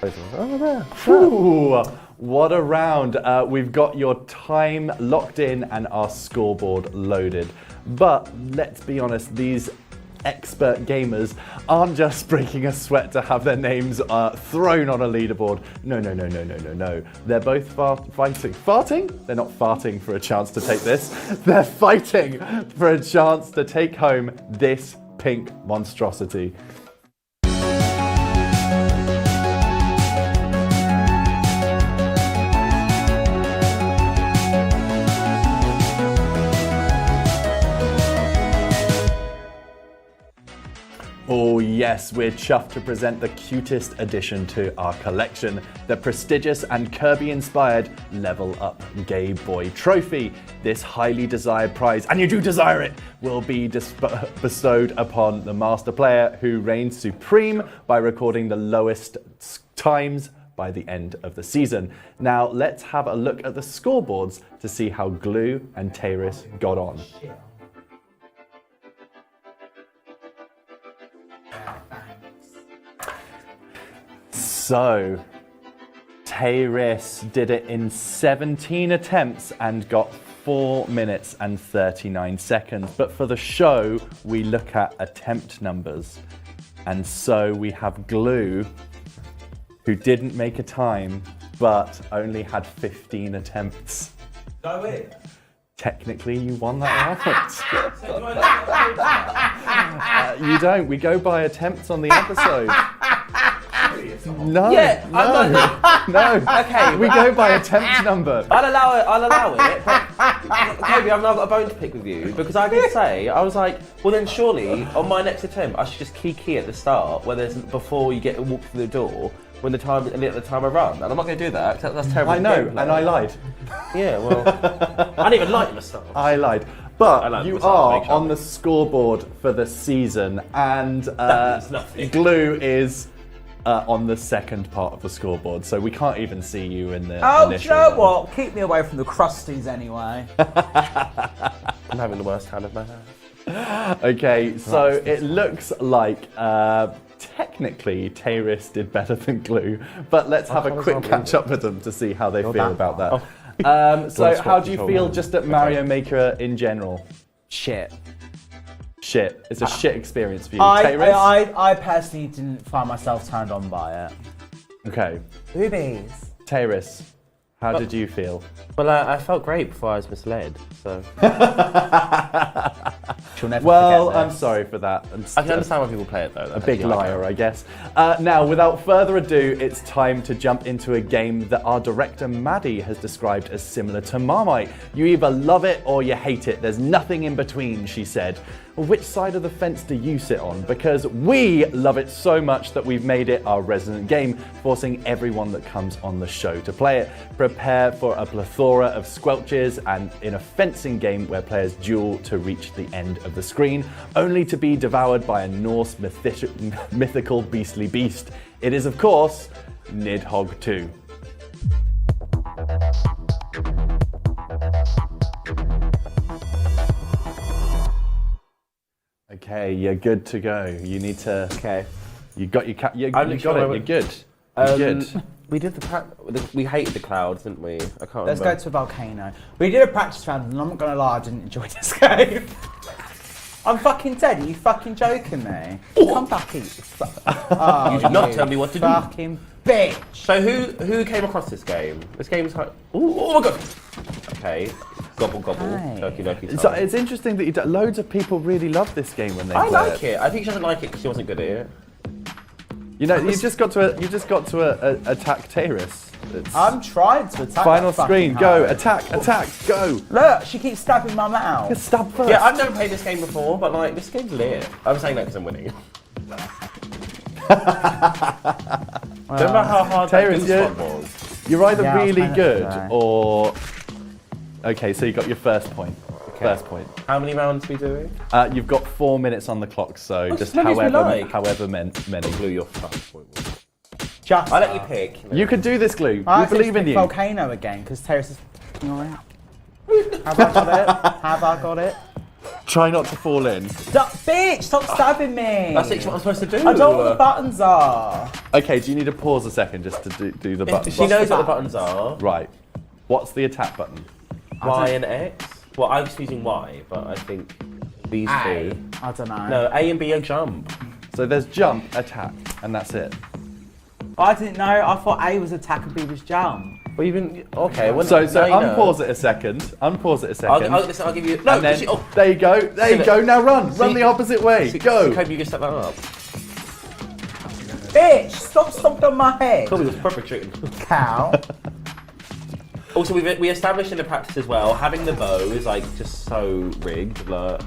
Oh, there. Ooh, what a round. We've got your time locked in and our scoreboard loaded. But let's be honest, these expert gamers aren't just breaking a sweat to have their names thrown on a leaderboard. No. They're both fighting. Farting? They're not farting for a chance to take this. They're fighting for a chance to take home this pink monstrosity. Oh yes, we're chuffed to present the cutest addition to our collection, the prestigious and Kirby-inspired Level Up Gay Boy Trophy. This highly desired prize, and you do desire it, will be bestowed upon the master player who reigns supreme by recording the lowest times by the end of the season. Now let's have a look at the scoreboards to see how Glue and Tayris got on. So, Tayris did it in 17 attempts and got 4 minutes and 39 seconds. But for the show, we look at attempt numbers. And so we have Glue, who didn't make a time, but only had 15 attempts. Go in. Technically, you won that round. You don't. We go by attempts on the episode. No, Yeah, no. Okay, We go by attempt number. I'll allow it, but Kobe, I've now got a bone to pick with you because I did say, I was like, well then surely on my next attempt I should just key at the start where there's before you get walk through the door when the time at the time I run, and I'm not going to do that because that's terrible. I know, and I lied. Yeah, well, I didn't even like the start. I lied. But like you myself, are on the scoreboard for the season, and That means nothing. Glue is on the second part of the scoreboard, so we can't even see you in the Oh, do you initial know one. what? Keep me away from the crusties anyway. I'm having the worst time of my life. Okay, so it looks like technically Tayris did better than Glue, but let's have a quick catch up with them to see how they feel about that. So how do you feel just at Mario Maker in general? Shit. Shit. It's a shit experience for you. Tayris? I personally didn't find myself turned on by it. Okay. Boobies. Tayris, how did you feel? Well, I felt great before I was misled, so She'll never Well, forget I'm this. sorry for that. I can understand why people play it though. A big liar, I guess. Now, without further ado, it's time to jump into a game that our director Maddie has described as similar to Marmite. You either love it or you hate it. There's nothing in between, she said. Well, which side of the fence do you sit on? Because we love it so much that we've made it our resident game, forcing everyone that comes on the show to play it. Prepare for a plethora of squelches and in a fencing game where players duel to reach the end of the screen, only to be devoured by a Norse mythical beastly beast. It is, of course, Nidhogg 2. Okay, you're good to go. You need to. Okay. You got your you I'm got literally- it. You're good. You're good. We did we hated the clouds, didn't we? I can't Let's remember. go to a volcano. We did a practice round, and I'm not gonna lie, I didn't enjoy this game. I'm fucking dead. Are you fucking joking me? Come back here. Oh, You did not tell me what to do. Fucking bitch. So who came across this game? This game's like, oh my god. Okay, gobble gobble, Hi. turkey turkey. So it's interesting that loads of people really love this game when they I play like it. I think she doesn't like it because she wasn't good at it. You know, you just got to attack Taris. I'm trying to attack. Final that screen, fucking go, hoe. attack, go. Look, she keeps stabbing my mouth. Just stab first. Yeah, I've never played this game before, but like this game's lit. I'm saying that because I'm winning. Remember how hard that Taris, goose one was? You're either Yeah, I was really playing it good today. or... Okay, so you got your first point. First point. How many rounds are we doing? You've got 4 minutes on the clock, so just as many as we like. however many. Blew your first point. Just I let you pick. You could do this, Glue. I We believe in you. Volcano again because Terrace is f***ing around. Have I got it? Have I got it? Try not to fall in. Bitch, stop stabbing me. That's actually what I'm supposed to do. I don't know what the buttons are. Okay, do you need to pause a second just to do the button? She knows what the buttons are. Right. What's the attack button? Y and X. Well, I was using Y, but I think these A. two. I don't know. No, A and B are jump. So there's jump, attack, and that's it. I didn't know. I thought A was attack and B was jump. Well, even okay. Well, So now you know. unpause it a second. Unpause it a second. Listen, I'll give you. No, and then, oh, there you go. There you go. Now run. Run the opposite way. Go. Kobe, you can set that up. Bitch, stop stomping on my head. Kobe was perpetrating. Cow. Also, we established in the practice as well, having the bow is like just so rigged. Like,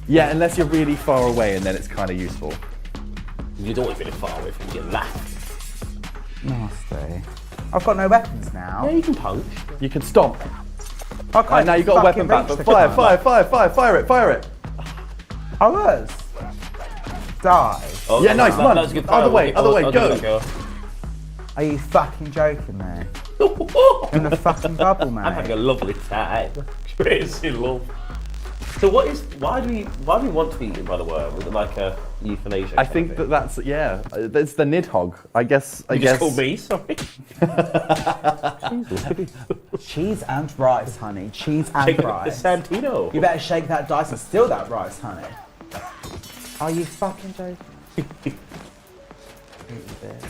Yeah, unless you're really far away, and then it's kind of useful. you'd always been far away from getting laughed. Nasty. I've got no weapons now. Yeah, you can punch. You can stomp. I can't Now you got a fucking weapon back, reach but the camera. fire it. I was. Die. Oh, Yeah, nice, run. That was a good Other way, I'll go. give it a Are you fucking joking me? go. In the fucking bubble, I'm having a mate. lovely time. Crazy love. So why do we want to be eaten by the worm? Was it like a euthanasia? I think that's It's the Nidhogg. I guess. You just called me, sorry. Cheese and rice, honey. Cheese and Take the rice. Santino. You better shake that dice and steal that rice, honey. Are you fucking joking?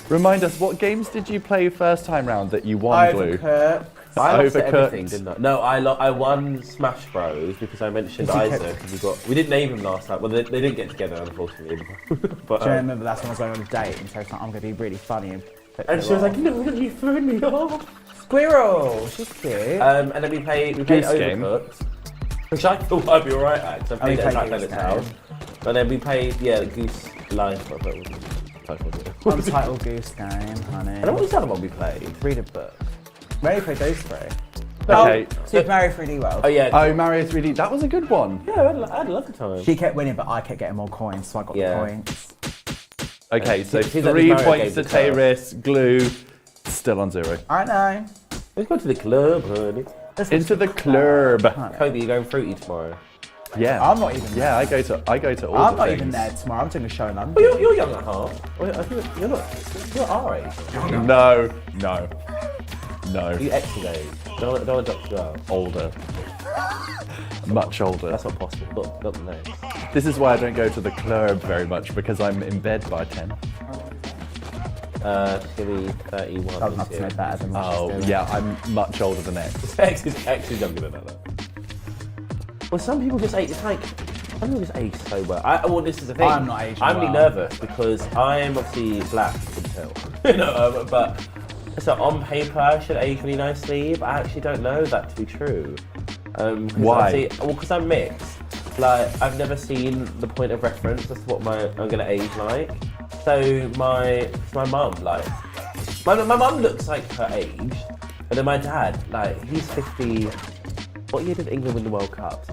Remind us, what games did you play first time round that you won, Glue? Overcooked. I lost at Overcooked. everything, didn't I? No, I won Smash Bros because I mentioned Because you Isaac. And we didn't name him last time. Well, they didn't get together, unfortunately. But, Do you remember that's when I was going on a date and so I was like, I'm going to be really funny and she was like, no, you threw me off. Squirrel! She's cute. And then we played Goose game. Overcooked, which I thought I'd be alright at, because I played we it at played Black Goose Town. game. And then we played, Goose Life. Untitled Goose Game, honey. And what was the other one we played? Read a book. Mary played those three. Okay. Super Mario 3D World. Oh yeah. Oh, Mario 3D. That was a good one. Yeah, I had a lovely time. She kept winning, but I kept getting more coins, so I got Yeah. the points. Okay, so He's like 3 Mario points games to as well. Taris, Glue, still on 0. I know. Let's go to the club, honey. Into the club. Kobe, you're going fruity tomorrow. Yeah. I'm not even. Yeah, I go to all I'm the not things. even there tomorrow. I'm doing a show in London. Well, you're young at heart. Well, I think you're our age. No. You X's age. Don't adopt you out. Older. Much older. That's not possible. Not the name. This is why I don't go to the club very much, because I'm in bed by 10. She'll be 31. I'd love to know better than what Oh, she's doing. yeah, I'm much older than X. X is younger than that. Well, some people just age. It's like some people just age so well. Well, this is the thing. I'm not aging I'm really well. nervous because I'm obviously black. You can tell. But so on paper I should age really nicely, but I actually don't know that to be true. Why? Well, because I'm mixed. Like I've never seen the point of reference as to what I'm gonna age like. So my mum, like my mum looks like her age, and then my dad, like he's 50. What year did England win the World Cup?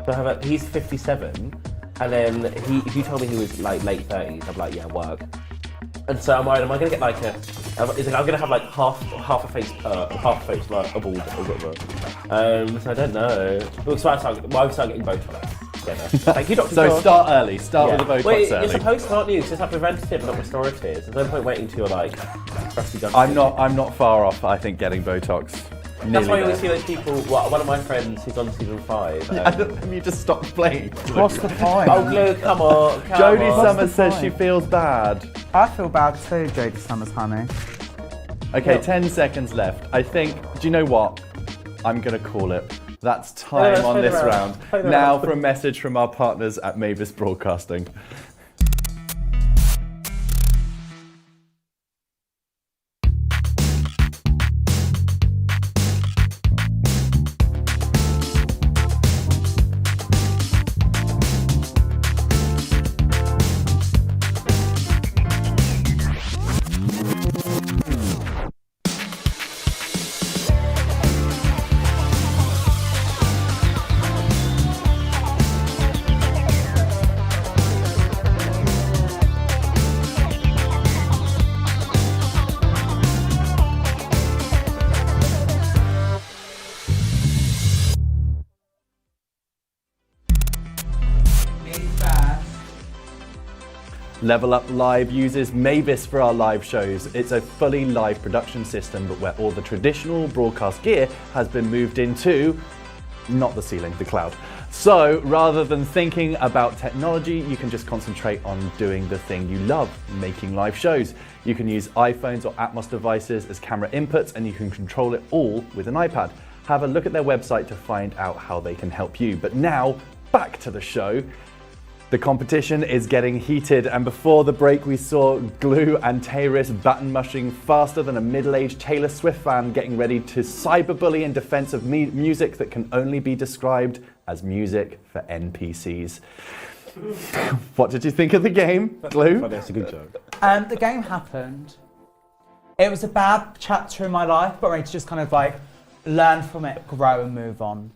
So he's 57, and then if you told me he was like late 30s, I'm like, yeah, work. And so I'm worried, am I gonna get like I'm gonna have like half a face, like a bald or whatever. So I don't know. So I started getting Botox. Thank you, Dr. So John. start early. Start with the Botox Wait, early. it's supposed to, aren't you? 'Cause it's like preventative, not restorative. There's no point waiting till you're like crusty dusty. I'm not far off, I think, getting Botox. That's Nearly why you always there. see those people. Well, one of my friends who's on season 5. Have you just stopped playing? What's the point? Oh, Glue, come on. Jodie on. Summers says point? she feels bad. I feel bad too, Jodie Summers, honey. Okay, No. 10 seconds left. I think, do you know what? I'm going to call it. That's time let's on play the this round. round. Play the Now round. for a message from our partners at Mavis Broadcasting. Level Up Live uses Mavis for our live shows. It's a fully live production system, but where all the traditional broadcast gear has been moved into, not the ceiling, the cloud. So rather than thinking about technology, you can just concentrate on doing the thing you love, making live shows. You can use iPhones or Atmos devices as camera inputs, and you can control it all with an iPad. Have a look at their website to find out how they can help you. But now, back to the show. The competition is getting heated, and before the break we saw Glue and Tayris button mushing faster than a middle-aged Taylor Swift fan getting ready to cyberbully in defense of music that can only be described as music for NPCs. What did you think of the game, Glue? That's a good joke. The game happened. It was a bad chapter in my life, but I ready to just kind of like learn from it, grow and move on.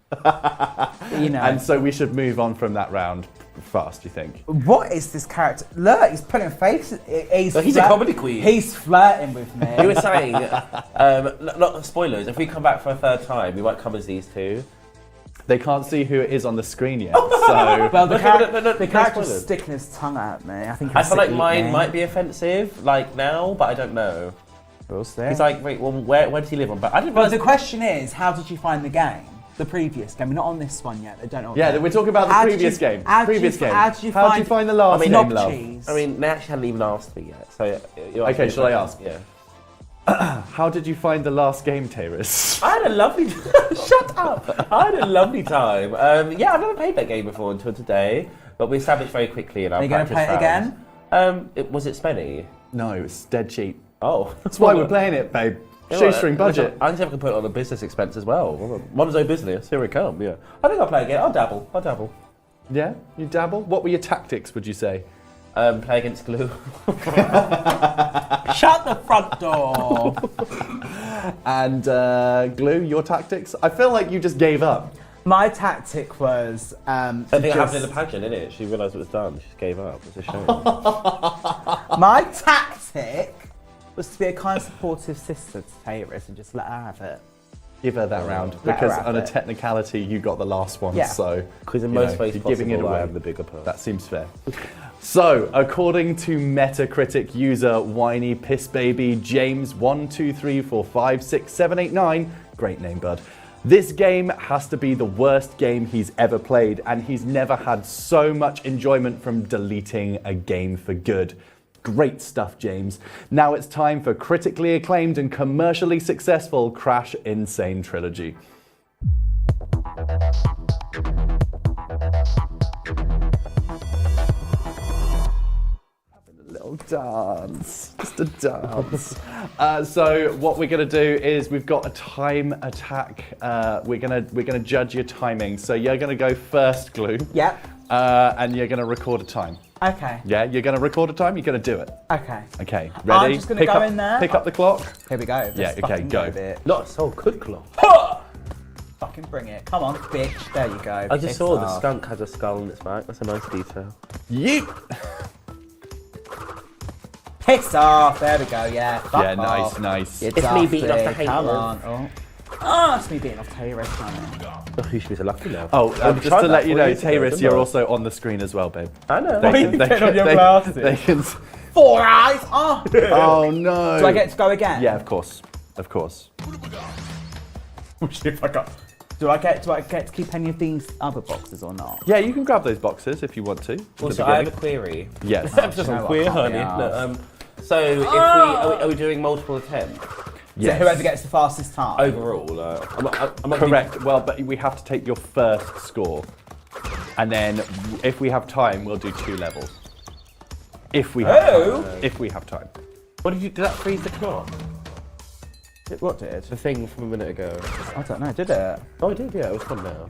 You know. And so we should move on from that round fast, you think? What is this character? Look, he's putting faces. He's a comedy queen. He's flirting with me. You were saying, not spoilers, if we come back for a third time, we might come as these two. They can't see who it is on the screen yet, so... Well, the no character's spoilers. sticking his tongue at me. I think. I feel like mine might be offensive, like now, but I don't know. We'll see. He's like, wait, well, where does he live on? But I didn't. Well, the question is, how did you find the game? The previous game. We're not on this one yet. They don't know. Yeah, we're talking about the previous game. How did you find the last game, knob love? cheese? I mean, they actually hadn't even asked me yet. So. Okay, shall I ask? Yeah. How did you find the last game, Tayris? I had a lovely. Shut up! I had a lovely time. Yeah, I've never played that game before until today, but we established very quickly in our. Are you going to play it again? Was it Spenny? No, it's dead cheap. Oh, that's why we're playing it, babe. Shoestring budget. I think I can put it on a business expense as well. One's own business. Here we come. Yeah. I think I'll play again. I'll dabble. Yeah, you dabble. What were your tactics? Would you say? Play against Glue. Shut the front door. And Glue, your tactics? I feel like you just gave up. My tactic was. I think it happened in the pageant, didn't it? She realised it was done. She just gave up. It's a shame. My tactic was to be a kind, supportive sister to Tayris and just let her have it. Give her that round, because on a technicality, you got the last one, so... Because in most ways you're giving it away. I am the bigger person. That seems fair. So, according to Metacritic user Whiny Piss Baby James 123456789, great name, bud. This game has to be the worst game he's ever played, and he's never had so much enjoyment from deleting a game for good. Great stuff, James. Now it's time for critically acclaimed and commercially successful Crash Insane Trilogy. Little dance, just a dance. So what we're gonna do is we've got a time attack. We're gonna judge your timing. So you're gonna go first, Glue. Yep. And you're gonna record a time. Okay. Yeah, you're gonna record a time. You're gonna do it. Okay. Okay. Ready? I'm just gonna go in there. Pick up the clock. Here we go. Yeah. Okay. Go. Not so good, Clock. Fucking bring it. Come on, bitch. There you go. I just saw the skunk has a skull on its back. That's a nice detail. You. Piss off. There we go. Yeah. Fuck Yeah. off. Nice. It's me beating off the haters. Come on. Oh, it's me beating off Tayris. Oh, you should be so lucky now. Oh, just to let you know, Tayris, you're also on the screen as well, babe. I know. Why are you getting on your glasses? They can. 4 eyes. Oh. Oh no. Do I get to go again? Yeah, of course. Of course. If I got. Do I get to keep any of these other boxes or not? Yeah, you can grab those boxes if you want to. Also, I have a query. Yes. I'm just on queer, honey. No, so, if are we doing multiple attempts? Yes. So whoever gets the fastest time. Overall, I'm correct. Well, but we have to take your first score, and then if we have time, we'll do 2 levels. If we have time. If we have time. What did that freeze the clock? What did? The thing from a minute ago. I don't know. Did it? Oh, it did. Yeah, it was fun now.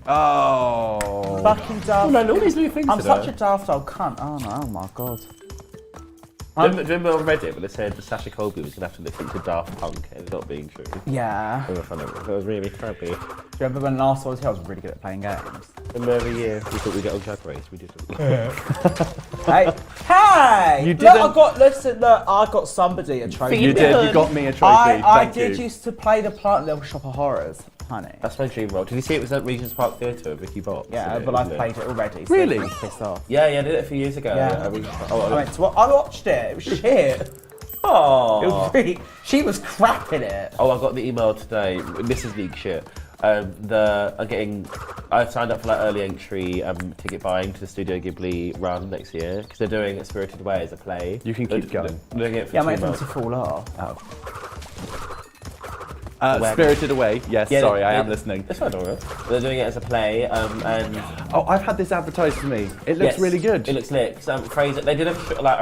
Oh. Fucking daft. Oh man, all these new things. I'm such a daft old cunt. Oh no! Oh my god. Do you remember on Reddit when they said that Sasha Colby was going to have to listen to Daft Punk and it not being true? Yeah. It was really funny. Do you remember when last I was here? I was really good at playing games. Remember every year we thought we'd get on Drag Race, we didn't. Hey! Hey! You look, didn't. I got somebody a trophy. You did. You got me a trophy. I Thank did you. used to play the Plant Little Shop of Horrors. honey. That's my dream role. Did you see it was at Regent's Park Theatre with Vicky Box? Yeah, but I've played it already. So Really? I'm pissed off. Yeah, I did it a few years ago. Yeah. At Regent's Park. I watched it. It was shit. Oh. It was really. She was crap in it. Oh, I got the email today. This is league shit. I've signed up for like early entry ticket buying to the Studio Ghibli run next year because they're doing it Spirited Away as a play. You can keep going. Doing it for Yeah, I'm 2 waiting for them months. to fall off. Spirited Away. Yes, Yeah, sorry, I am listening. That's fine, alright. They're doing it as a play, and Oh, I've had this advertised to me. It looks yes, really good. It looks lit. Fraser, they did a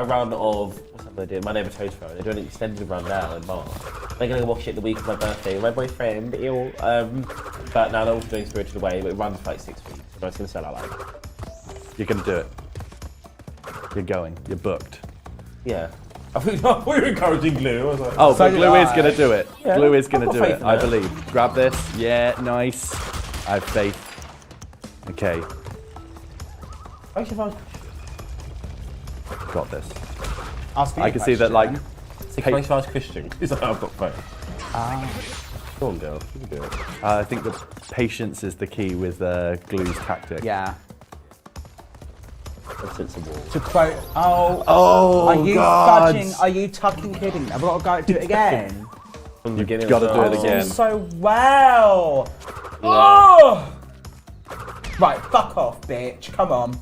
run of what's that they did? My Neighbour Totoro. They're doing an extended run now in March. They're going to watch it the week of my birthday with my boyfriend. But now they're also doing Spirited Away. But it runs for like 6 weeks. So it's going to sell out like. You're going to do it. You're going. You're booked. Yeah. I think we were encouraging Glue. I was like, Oh, So but did Glue is I. going to do it. Yeah, Glue is I've going to got do faith it, in I it. believe. Grab this. Yeah, nice. I have faith. Okay, actually, got this. Ask me I a can see that, like, if I was Christian, he's like, I've got faith. Go on, girl. You can do it. I think the patience is the key with Glue's tactic. Yeah. I've sent some walls. To quote, oh, Oh, are you God. fudging? Are you tucking kidding? I've got to go do it again. From the beginning gotta of do it the- again. So well. Oh! Right, fuck off, bitch. Come on.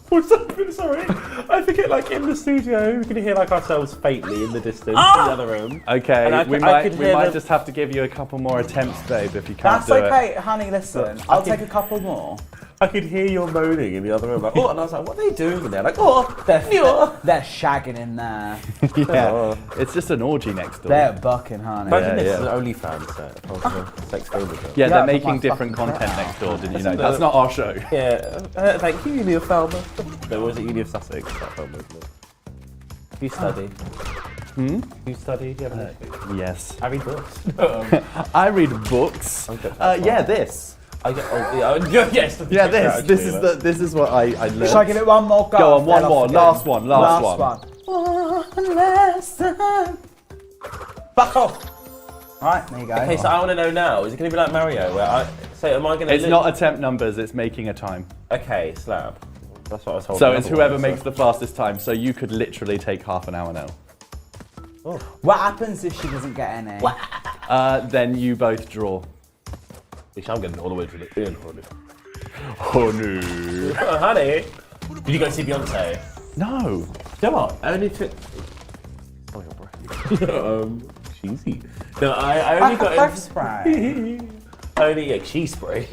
Sorry. I forget, like in the studio, we can hear like ourselves faintly in the distance in the other room. Okay, And I we could- I might could we hear might the- just have to give you a couple more attempts, babe, if you can't That's do okay, honey. Listen, I'll can- take a couple more. I could hear your moaning in the other room, like, oh, and I was like, what are they doing in there? Like, oh, They're shagging in there. it. Yeah, Oh. it's just an orgy next door. They're bucking, honey. Imagine Yeah, this yeah. is an OnlyFans set. Apart from the sex game with it. Yeah, Yeah, they're but making my different fucking content crap. next door, didn't you know? Isn't That's the- not our show. Yeah, thank you, Uni of Falmouth. No, was it Uni of Sussex? That film, isn't it? You study. You study? Do you have an Yes. I read books. I read books. Okay. Yeah, this. I get, yes. Yeah, this is what I learned. Shall I give it one more go? Go on, one Fell more. off again. Last one. One last time. Fuck off. Right, there you go. Okay, so I want to know now, is it going to be like Mario, where am I going to... It's not attempt numbers, it's making a time. Okay, slab. That's what I was told. So it's whoever otherwise, makes the fastest time. So you could literally take half an hour now. What happens if she doesn't get any? Then you both draw. Which I'm getting all the way to the end, honey. Honey. Oh, honey. Did you go see Beyonce? No. Come on. I only took... Oh, your breath. Cheesy. No, I only got Breath into... spray. cheese spray.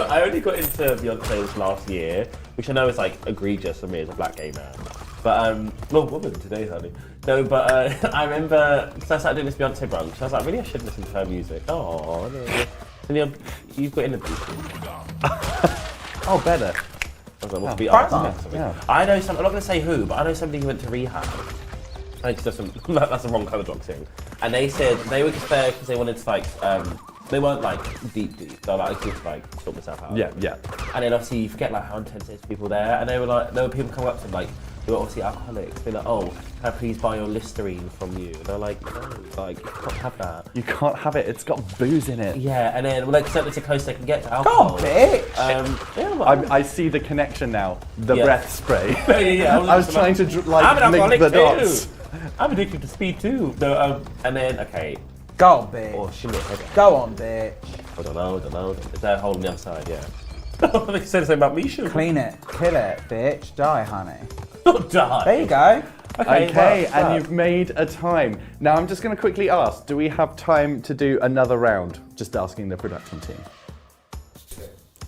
I only got into Beyonce's last year, which I know is like egregious for me as a black gay man. But well, woman today, honey. No, but I remember because I started doing this Beyonce brunch. I was like, really, I should listen to her music. Oh, no. And you've got in the Oh, better. I was like, what to be Right. honest? Yeah. I know some. I'm not going to say who, but I know somebody who went to rehab. That's the wrong kind of drug thing. And they said they were just there because they wanted to like. They weren't like deep. They were like just like sort myself out. Yeah. And then obviously you forget like how intense it is for people there. And there were people coming up to them like who were obviously alcoholics. They're like, oh, can I please buy your Listerine from you? And they're like, no, like you can't have that. You can't have it. It's got booze in it. Yeah, and then like certainly to close they can get to alcohol. God, bitch. Yeah, well, I see the connection now. The Yeah. breath spray. yeah, I was trying to I'm an link alcoholic the too. dots. I'm addicted to speed too. No, and then okay. Go on, bitch. Oh shit. Go on, bitch. I don't know. Is there a hole on the other side? Yeah. They said the same about me, shouldn't Clean it. Kill it, bitch. Die, honey. Not die. There you go. Okay, well, and you've made a time. Now I'm just going to quickly ask, do we have time to do another round? Just asking the production team.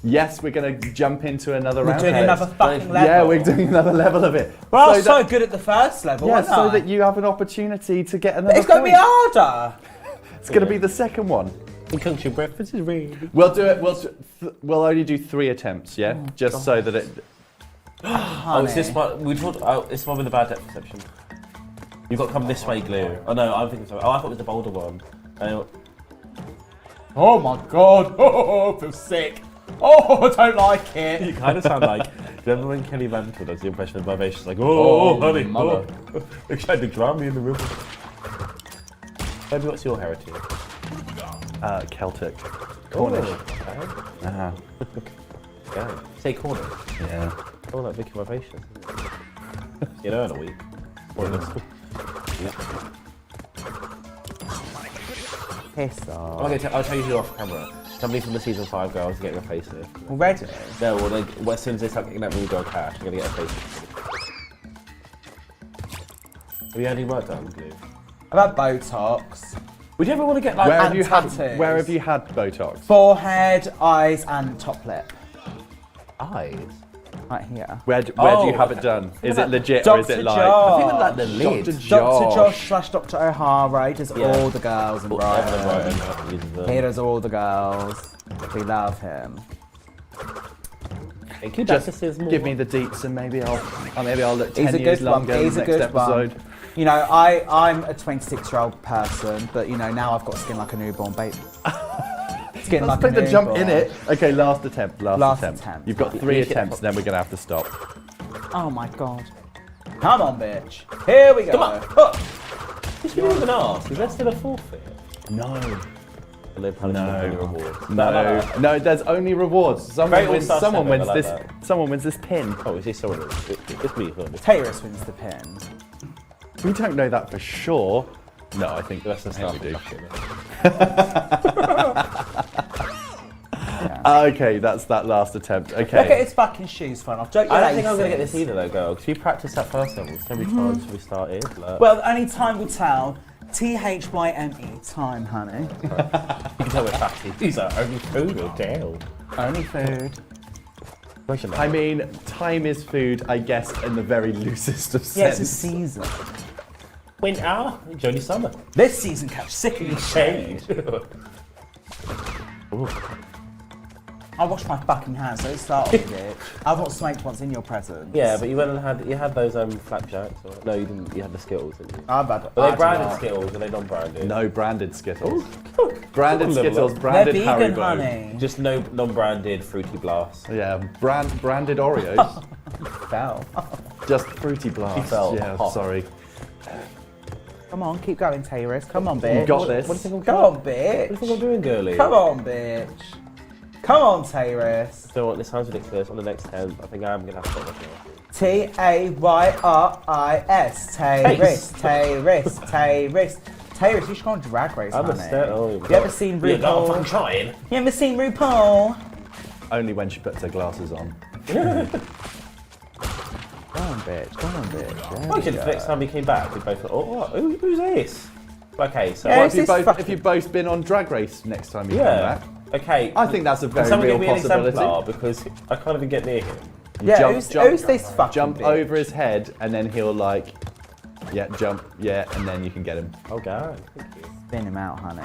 Yes, we're going to jump into another We're round. doing another fucking level. Yeah, we're doing another level of it. Well, I was that- so good at the first level, yeah, wasn't so I? that you have an opportunity to get another It's going to be point. harder. It's going to be the second one. Concoction breakfast is ready. We'll do it. We'll only do 3 attempts, yeah, just so that it. Oh, it's this one. We talked. Oh, it's one with the bad depth perception. You've got to come this way, Glue. Oh no, I'm thinking so. Oh, I thought it was the bolder one. Oh my god. Oh, I feel sick. Oh, I don't like You it. kind of sound like. Remember when Kelly Mantle does the impression of Vivacious, like, oh, honey, mother. oh. They tried to drown me in the river. Baby, what's your heritage? Celtic. Cornish. Okay. Yeah. Say Cornish. Yeah. Oh, like Vicky Vivation. You know, in a week. Piss off. Okay, I'll tell you who off camera. Somebody from the season 5 girls getting a facelift. Already? No, well, as soon as they start getting that Nidhogg cash, they're gonna get a facelift. Have you had any work done, Glue? I've had Botox. Would you ever want to get like Where and tattoos. where have you had Botox? Forehead, eyes, and top lip. eyes? Right here. Where do you have it done? Is it legit or is it Dr. like? Josh. I think like the lid. Dr. Dr. Josh / Dr. O'Hara, he does Yeah. all the girls in Brighton. Brighton. He does all the girls. We love him. Thank you, Just Justices. give me the deets and maybe I'll look 10 He's a years good one. longer in He's the a next good episode. one. You know, I'm a 26-year-old person, but you know, now I've got skin like a newborn baby. Skin Let's like a put the jump newborn. in it. Okay, last attempt. Last attempt. You've got 3 attempts, then we're gonna have to stop. Oh my god. Come on, bitch. Here we go. Come on. Oh. This we didn't even ask. Is there still a forfeit? No. And they punish No. any rewards. No, there's only rewards. Very all-star Someone seven, wins I like this. that. Someone wins this pin. Oh, is this someone? It's me. Tayrus wins the pin. We don't know that for sure. No, I think The rest of the I stuff think we we do. Okay, that's that last attempt. Look at Okay. his fucking shoes falling off. Don't you I don't think I'm gonna get laces? this either, though, girl. Because we practiced that first level so many times we started. Like, Well, only time will tell. THYME, time, honey. you can tell we're fatty. These are only food or jail. Only food. I mean, time is food, I guess, in the very loosest of Yeah, it's a sense. season. Winter, Johnny Summer. This season catch sickening shade. I washed my fucking hands, don't start with it. I've not smoked once in your presence. Yeah, but you went and had those flapjacks. Or, no, you didn't. You had the Skittles, didn't you? I've had. Are they branded Skittles? Or are they non-branded? No branded Skittles. Ooh. Branded Level Skittles, up. branded They're vegan, Haribo. honey. Just no non-branded Fruity Blast. Yeah, branded Oreos. Fell. Just Fruity Blast. fell Yeah, hot. sorry. Come on, keep going, Tayrus. Come on, bitch. You got this. What do you think I'm Come on, bitch. What do you think I'm doing, girly? Come on, bitch. Come on, Tayrus. So what? This sounds ridiculous. On the next 10, I think I'm gonna have to stop myself. Taryris. Tayrus. Tayrus. Tayrus. Tayrus, you should go on Drag Race, I'm a honey. step. Oh, You ever seen Yeah, no, I'm fucking RuPaul? trying. You ever seen RuPaul? Only when she puts her glasses on. Come on, bitch. Come on, bitch. There Well, we the go. next time we came back, we both thought, oh, what? Who's this? Okay, so Yeah, Well, This if, is if you've both been on Drag Race next time you come yeah. back, Okay. I think that's a Can very someone real give me an possibility. exemplar because I can't even get near him. Yeah, Jump- who's jump- this fucking Jump bitch? over his head and then he'll like, yeah, jump, yeah, and then you can get him. Oh God, thank you. Spin him out, honey.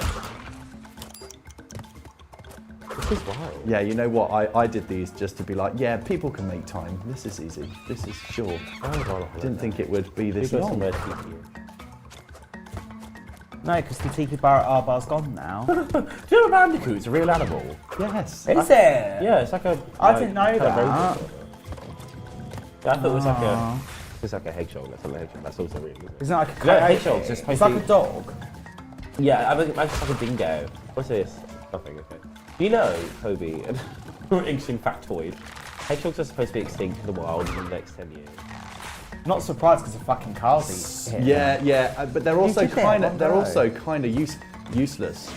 This is wild. Yeah, you know what? I did these just to be like, yeah, people can make time. This is easy. This is short. Didn't think it would be this We've got long. somewhere tiki. No, because the tiki bar at our bar's gone now. Do you know Bandicoot's a real animal? Yes. Is it? Yeah, it's like a. I didn't know kind of that. rodent. Yeah, I thought it was like a. It's like a hedgehog. That's not a hedgehog. That's also real. Isn't it? Isn't it like a No, coyote? hedgehog's just It's supposed like to a dog. Yeah, I think it's like a dingo. What's this? Nothing. Okay. You know, Toby, an interesting factoid. Hedgehogs are supposed to be extinct in the wild in the next 10 years. Not surprised because of fucking cars. Yeah, but they're also did it, kind of one they're guy. also kind of useless.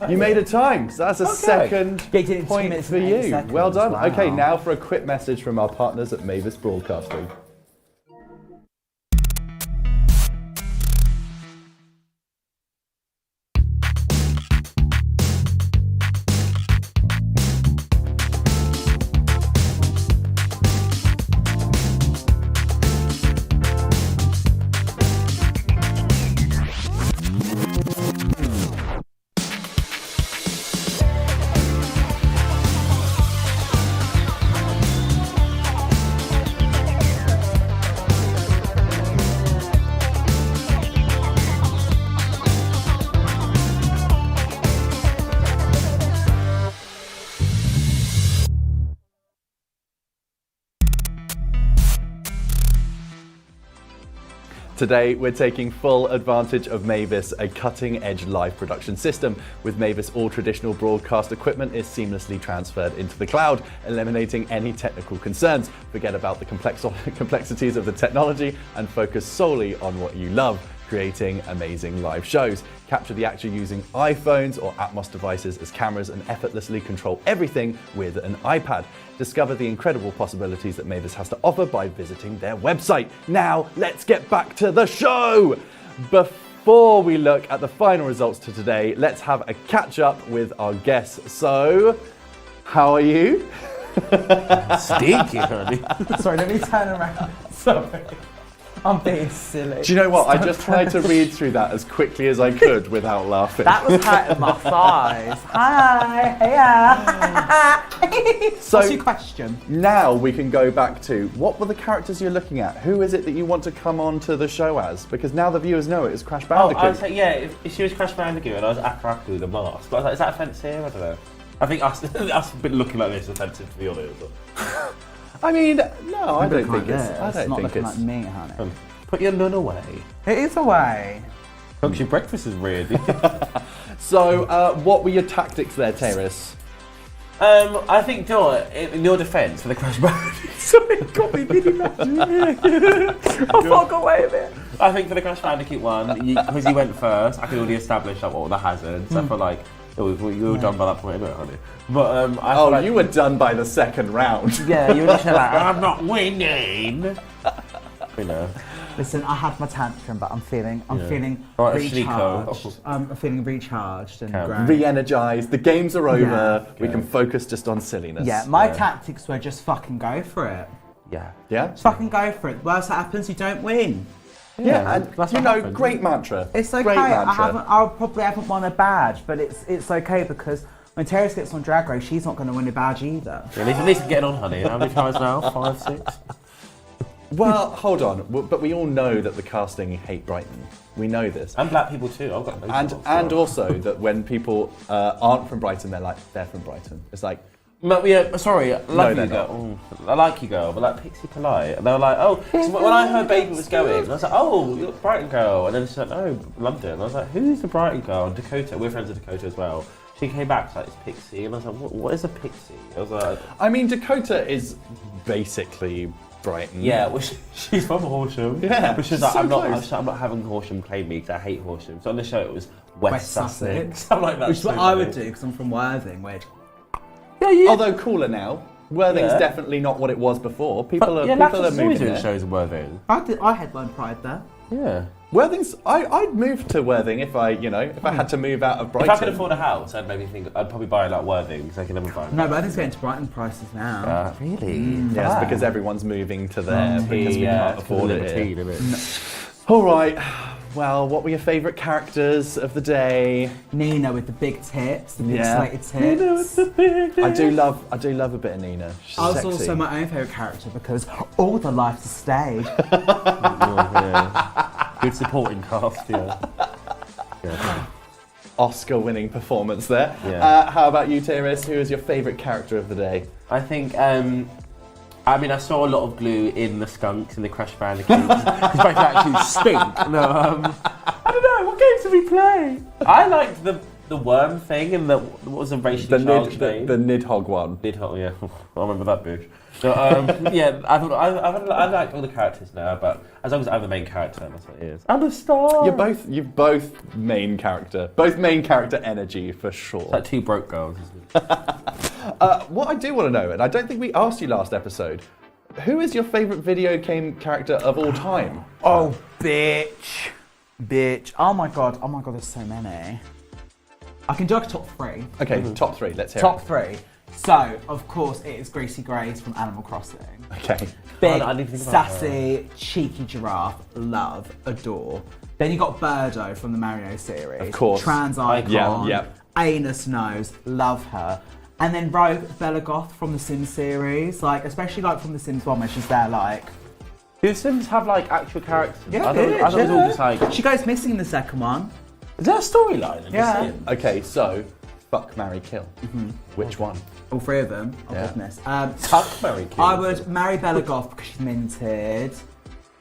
You made a time, so that's a second Yeah, you did it in 2 point minutes for and 8 you. seconds. Well done. Wow. Okay, now for a quick message from our partners at Mavis Broadcasting. Today, we're taking full advantage of Mavis, a cutting-edge live production system. With Mavis, all traditional broadcast equipment is seamlessly transferred into the cloud, eliminating any technical concerns. Forget about the complexities of the technology and focus solely on what you love, creating amazing live shows. Capture the action using iPhones or Atmos devices as cameras and effortlessly control everything with an iPad. Discover the incredible possibilities that Mavis has to offer by visiting their website. Now, let's get back to the show! Before we look at the final results to today, let's have a catch up with our guests. So, how are you? Stinky, honey. Sorry, let me turn around. Sorry. I'm being silly. Do you know what? I just tried to read through that as quickly as I could without laughing. That was hurting my thighs. Hi, yeah. So, what's your question? now we can go back to what were the characters you're looking at? Who is it that you want to come on to the show as? Because now the viewers know it is Crash Bandicoot. I was like, yeah, if she was Crash Bandicoot and I was Akaraku the mask. But I was like, is that offensive? I don't know. I think us looking like this is offensive, to be honest. I mean, no, I don't think it's. This. I don't not think looking it's. like me, honey. Put your nun away. It is a way. Folks, your breakfast is weird. So, what were your tactics there, Terrace? I think, Joe, in your defence for the Crash Bandicoot, sorry, got me really mad. I'll walk away with it. I think for the Crash Bandicoot one, because you went first, I could already establish like, what were the hazards. I feel like you were done by that point, anyway, honey. But I feel like, you were done by the second round. yeah, you were literally like, I'm not winning. You know. Listen, I had my tantrum, but I'm feeling Right, recharged. I'm feeling recharged and great. Re-energized. The games are over. Yeah. We can focus just on silliness. Yeah, my tactics were just fucking go for it. Yeah. Yeah. Just fucking go for it. Worst that happens, you don't win. Yeah, and that's you what know, happens. great mantra. It's okay. Great mantra. I probably haven't won a badge, but it's okay because when Terrace gets on Drag Race, she's not going to win a badge either. Yeah, at least getting on, honey. How many times now? 5, 6? Well, hold on. But we all know that the casting hate Brighton. We know this. And black people too. I've got And also that when people aren't from Brighton, they're from Brighton. It's like, Yeah, sorry, I love they're you, girl. I like you, girl, but like Pixie Polite. And they were like, oh, so when I heard Baby was going, I was like, oh, you're Brighton girl. And then she's like, no, London. And I was like, who's the Brighton girl? And Dakota, we're friends with Dakota as well. She came back, she's like, it's Pixie. And I was like, what is a Pixie? I was like, I mean, Dakota is basically Brighton. yeah, well, she's from Horsham. Yeah, But she's so like, I'm close. not having Horsham claim me because I hate Horsham. So on the show it was West Sussex. Sussex. I'm like, that's Which is so what I would funny. do because I'm from Worthing. Which Although cooler now. Worthing's Yeah. definitely not what it was before. People are Laps moving always doing there. shows in Worthing. I headline Pride there. Yeah. Worthing's. I'd move to Worthing if I had to move out of Brighton. If I could afford a house, I'd probably buy like Worthing because I can never find. No, Worthing's getting to Brighton prices now. Really? Yes, because everyone's moving to there because we can't afford it here. All right. Well, what were your favourite characters of the day? Nina with the big tits, the big Yeah. slated tits. I do love a bit of Nina. She's I was sexy. also my own favourite character because all the life's a stage. Good supporting cast, yeah. Oscar-winning performance there. Yeah. How about you, Terrace? Who is your favourite character of the day? I think, I saw a lot of glue in the skunks in the Crash Bandicoot. Because they actually stink. No, I don't know, what games did we play? I liked the worm thing and what was the racially charged name? The Nidhogg one. Nidhogg, yeah. I remember that bitch. So, yeah, I thought I like all the characters now, but as long as I'm the main character, that's what it is. I'm a star. You're both main character. Both main character energy for sure. It's like two broke girls, isn't it? What I do want to know, and I don't think we asked you last episode, who is your favourite video game character of all time? Oh, bitch. Oh my god, there's so many. I can do like a top 3. Okay, top 3, let's hear Top 3. So, of course, it is Greasy Grace from Animal Crossing. it. Okay. Big, I didn't think about sassy, cheeky giraffe, love, adore. Then you got Birdo from the Mario series. Of course. Trans icon. Yeah. Anus nose, love her. And then Rogue Bella Goth from the Sims series, especially from the Sims 1 where she's there Do Sims have actual characters? Yeah, I thought it was all just like. She goes missing in the second one. Is there a storyline in Yeah. the Sims? Okay, so, fuck, marry, kill. Which one? All 3 of them. Oh Yeah. goodness. Tuck, marry, kill. I would marry Bella Goth because she's minted.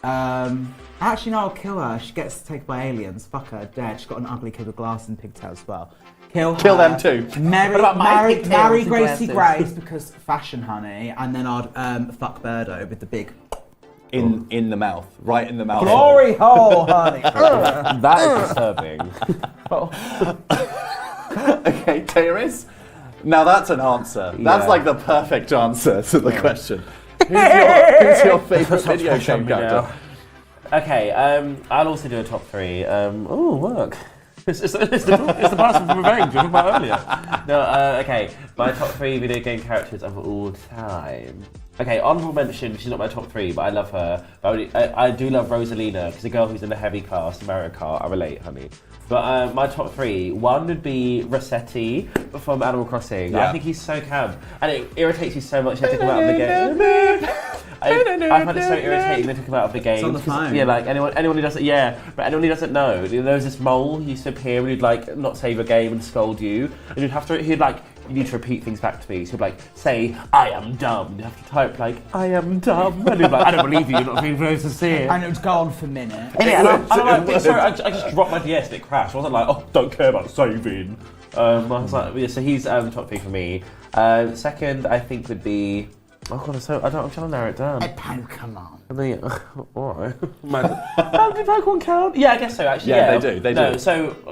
Actually, no, I'll kill her. She gets taken by aliens. Fuck her, dead. She's got an ugly kid with glasses and pigtails as well. Kill her. Kill them too. Marry Gracie Grace because fashion, honey. And then I'd fuck Birdo with the big... In the mouth. Right in the mouth. Glory hole, honey. That is disturbing. Okay, Tyrus. Now that's an answer. That's Yeah. like the perfect answer to the question. Who's your favourite video game character? Okay, I'll also do a top 3. Work. It's the Bastard from Revenge we were talking about earlier. No, okay, my top 3 video game characters of all time. Okay, honourable mention, she's not my top 3, but I love her. I do love Rosalina, because the girl who's in the heavy class, Mario Kart, I relate, honey. But my top 3, one would be Rossetti from Animal Crossing. Yeah. I think he's so camp, and it irritates me so much they took him out of the game. I find it so irritating they took him out of the game. It's on the phone. Yeah, like anyone who doesn't, but anyone who doesn't know, there was this mole who used to appear and he'd like not save a game and scold you, and he'd like, you need to repeat things back to me. So he'd like say, I am dumb. And you have to type like, I am dumb. And he'd be like, I don't believe you, you're not being supposed to see it. And it would go on for minutes. And I'm like, sorry, I just dropped my DS and it crashed. I wasn't like, oh, don't care about saving. I was like, yeah, so he's top 3 for me. Second, I think would be, oh god, I'm trying to narrow it down. Pokemon. I mean, alright. How did Pokemon count? Yeah, I guess so, actually. Yeah, they do. They do. I'm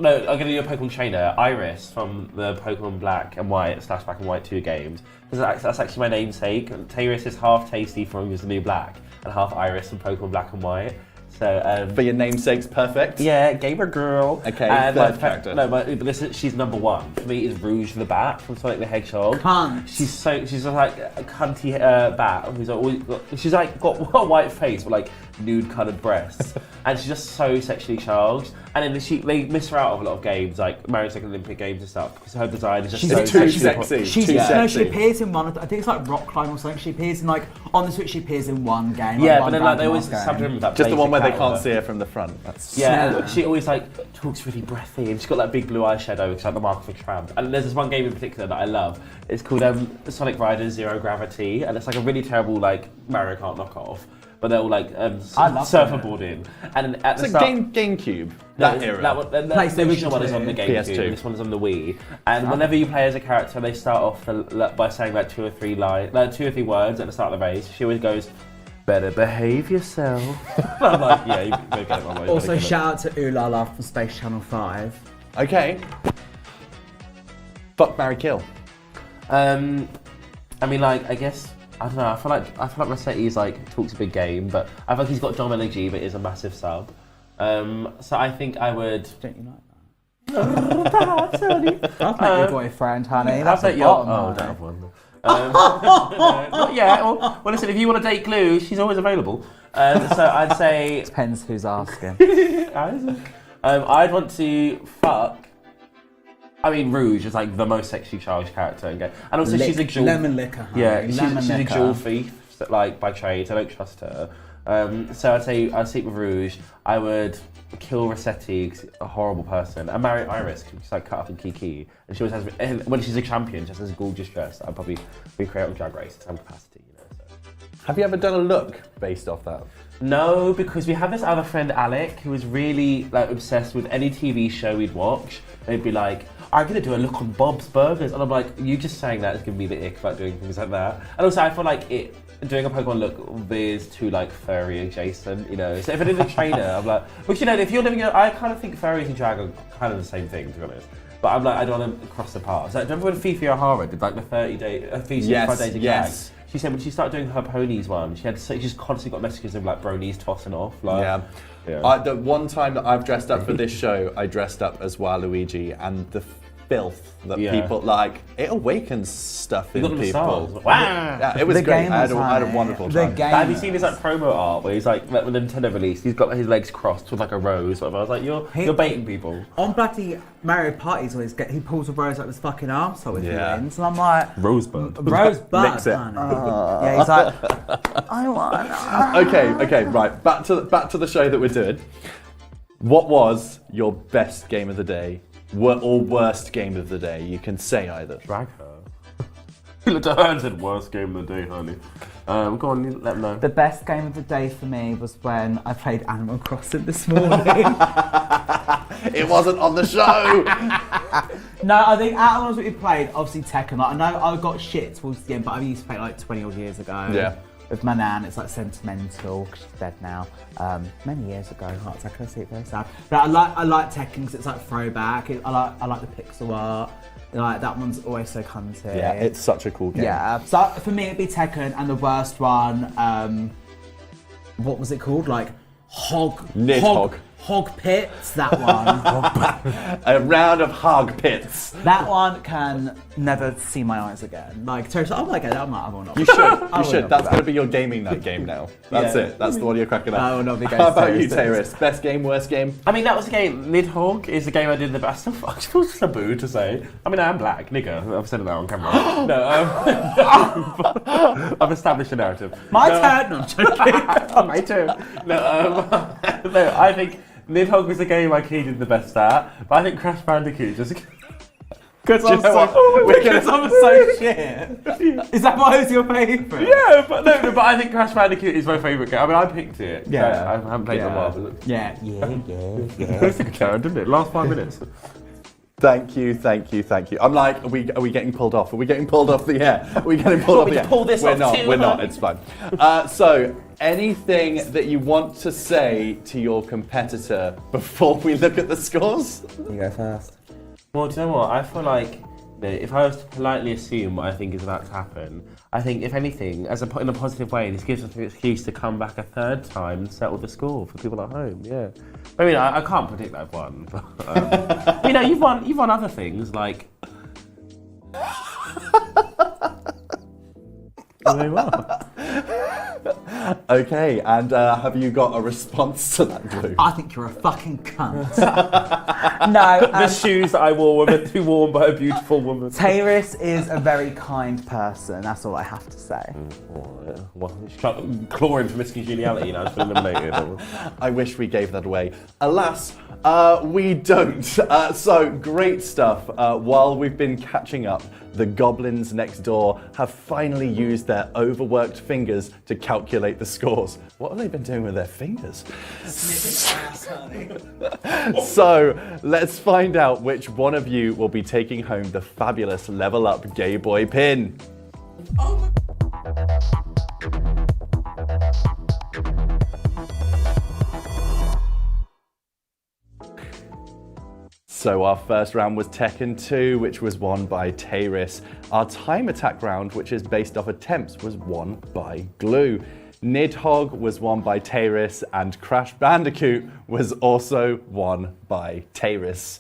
going to do a Pokemon trainer, Iris, from the Pokemon Black and White / Black and White 2 games. Because that's actually my namesake. Tyrus is half Tasty from the new Black and half Iris from Pokemon Black and White. So, For your namesake's perfect. yeah, gamer girl. Okay, and third character. But she's number 1. For me, is Rouge the Bat from Sonic the Hedgehog. Cunt. She's like a cunty bat who's always she's like got a white face but like nude coloured breasts, and she's just so sexually charged. And then they miss her out of a lot of games like Mario Second Olympic Games and stuff because her design is just She's so too sexually sexy. No, she appears in one. I think it's like Rock Climb or something. She appears in like on the Switch. She appears in one game. Yeah, like, but one then like they Bandicoot always game. sub her in with that Just the one where they basic can't colour. see her from the front. That's Yeah, she always like talks really breathy, and she's got that big blue eyeshadow, which is like the mark of a tramp. And there's this one game in particular that I love. It's called Sonic Riders Zero Gravity, and it's like a really terrible like Mario Kart knockoff. But they're all like surferboarding, and then at the It's start, like GameCube. No, That era. That one, the PlayStation original one is on the 2. GameCube, PS2. this one is on the Wii. And whenever you play as a character, they start off by saying like 2 or 3 words at the start of the race. She always goes, "Better behave yourself." I'm like, yeah, you better get it wrong. Also, shout out to Ooh La La from Space Channel 5. Okay. Fuck, marry, kill. I mean, like, I guess I don't know. I feel like Rossetti's like talks a big game, but I feel like he's got Dom energy, but is a massive sub. So I think I would. Don't you like that? I've met your boyfriend, honey. That's I'll a bet you're. bottom, Oh, honey. don't have one. Not yet. Well, listen, if you want to date Glue, she's always available. So I'd say. Depends who's asking. I'd want to fuck. I mean, Rouge is like the most sexually charged character in game, and also she's a jewel. Lemon liquor, honey. Yeah, Lemon she's a liquor. jewel thief, like by trade. So I don't trust her. So I'd sleep with Rouge. I would kill Rossetti, 'cause she's a horrible person, and marry Iris, 'cause she's like cut up in Kiki, and she always has. And when she's a champion, she has this gorgeous dress. I'd probably recreate on Drag Race to some capacity, you know. So. Have you ever done a look based off that? No, because we have this other friend Alec who was really like obsessed with any TV show we'd watch. They'd be like, "I'm gonna do a look on Bob's Burgers," and I'm like, "You just saying that is giving me the ick about doing things like that." And also, I feel like doing a Pokemon look is too like furry adjacent, you know. So if I did a trainer, I'm like, which you know, if you're living, I kind of think furries and drag are kind of the same thing, to be honest. But I'm like, I don't want to cross the paths. Like, do you remember when Fifi O'Hara did like the 30-day, 35 days of drag? She said when she started doing her ponies one, she's constantly got messages of like bronies tossing off. Like, yeah. The one time that I've dressed up for this show, I dressed up as Waluigi, and the filth that people like, it awakens stuff in got them people. stars. Wow. Yeah, it was The great. game I had was a wonderful the time. game. Have you seen his like promo art where he's like when Nintendo released, he's got his legs crossed with like a rose. Whatever. I was like, you're baiting people. On bloody Mario parties, he pulls a rose out of his fucking arsehole if he Yeah. wins, and I'm like, Rosebud. Rosebud, Mix it. honey. Yeah, he's like, I want. Okay, right. Back to the show that we're doing. What was your best game of the day, or worst game of the day? You can say either. Drag her. He looked at her and said, "Worst game of the day, honey." Go on, let them know. The best game of the day for me was when I played Animal Crossing this morning. It wasn't on the show. No, I think out of the ones that we played, obviously Tekken. Like, I know I got shit towards the end, but I used to play like 20 odd years ago. Yeah. With my nan, it's like sentimental because she's dead now. Many years ago, heart attack. I see it very sad. But I like Tekken because it's like throwback. I like the pixel art. Like that one's always so cunty. Yeah, it's such a cool game. Yeah. So for me, it'd be Tekken, and the worst one. What was it called? Like Nidhogg. Hog pits. That one. A round of hog pits. That one can never see my eyes again. Like, Terry, oh my god, I will not. You should. You should. That's going to be your gaming night game now. That's it. That's the one you're cracking up. I will not be going. How about you, Taris? Best game, worst game? I mean, that was the game. Nidhogg is the game I did the best. I feel taboo to say. I mean, I am black, nigger. I've said it now on camera. No, I've established a narrative. My turn. No, I'm joking. My turn. No, I think Nidhogg was the game I did the best at, but I think Crash Bandicoot just because I'm so shit. Is that why it's your favourite? Yeah, but I think Crash Bandicoot is my favourite game. I mean, I picked it. Yeah, so I haven't played it in a while. But yeah. It's a good turn, didn't it? Last 5 minutes. Thank you. I'm like, are we getting pulled off? Are we getting pulled off the air? Are we getting pulled off the air? Pull this we're off not. We're not. It's fine. So, anything that you want to say to your competitor before we look at the scores? You go first. Well, do you know what? I feel like if I was to politely assume what I think is about to happen, I think, if anything, in a positive way, this gives us an excuse to come back a third time and settle the score for people at home. Yeah. I mean, I can't predict that I've won, but you've won other things like. Very well. Okay, and have you got a response to that, Glue? I think you're a fucking cunt. No. The shoes that I wore were meant to be worn by a beautiful woman. Taris is a very kind person. That's all I have to say. Well, she's clawing for miscongeniality now. She's been eliminated. I wish we gave that away. Alas, we don't. So, great stuff. While we've been catching up, the goblins next door have finally used their overworked fingers to calculate the scores. What have they been doing with their fingers? So, let's find out which one of you will be taking home the fabulous Level Up Gay Boy pin. So our first round was Tekken 2, which was won by Taris. Our time attack round, which is based off attempts, was won by Glue. Nidhogg was won by Taris, and Crash Bandicoot was also won by Taris.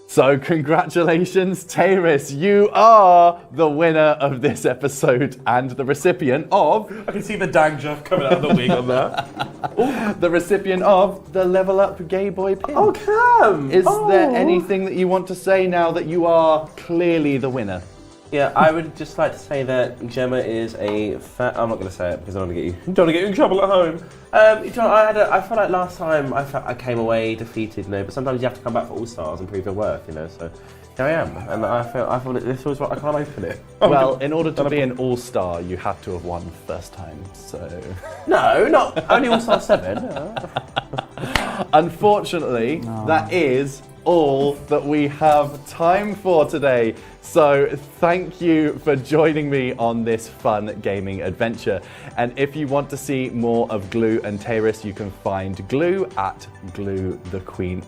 So congratulations, Taris, you are the winner of this episode and the recipient of... I can see the danger coming out of the wing on that. The recipient of the Level Up Gay Boy pin. Oh, Cam! Is there anything that you want to say now that you are clearly the winner? Yeah, I would just like to say that Gemma is a I'm not going to say it because I don't want to get you in trouble at home. I feel like last time I came away defeated, but sometimes you have to come back for All Stars and prove your worth, so here I am, and I feel that this was what I can't open it. Well, in order to be an All Star, you have to have won first time, so... No, not only All Star 7. Unfortunately, that is all that we have time for today. So thank you for joining me on this fun gaming adventure. And if you want to see more of Glue and Taris, you can find Glue at GlueTheQueen_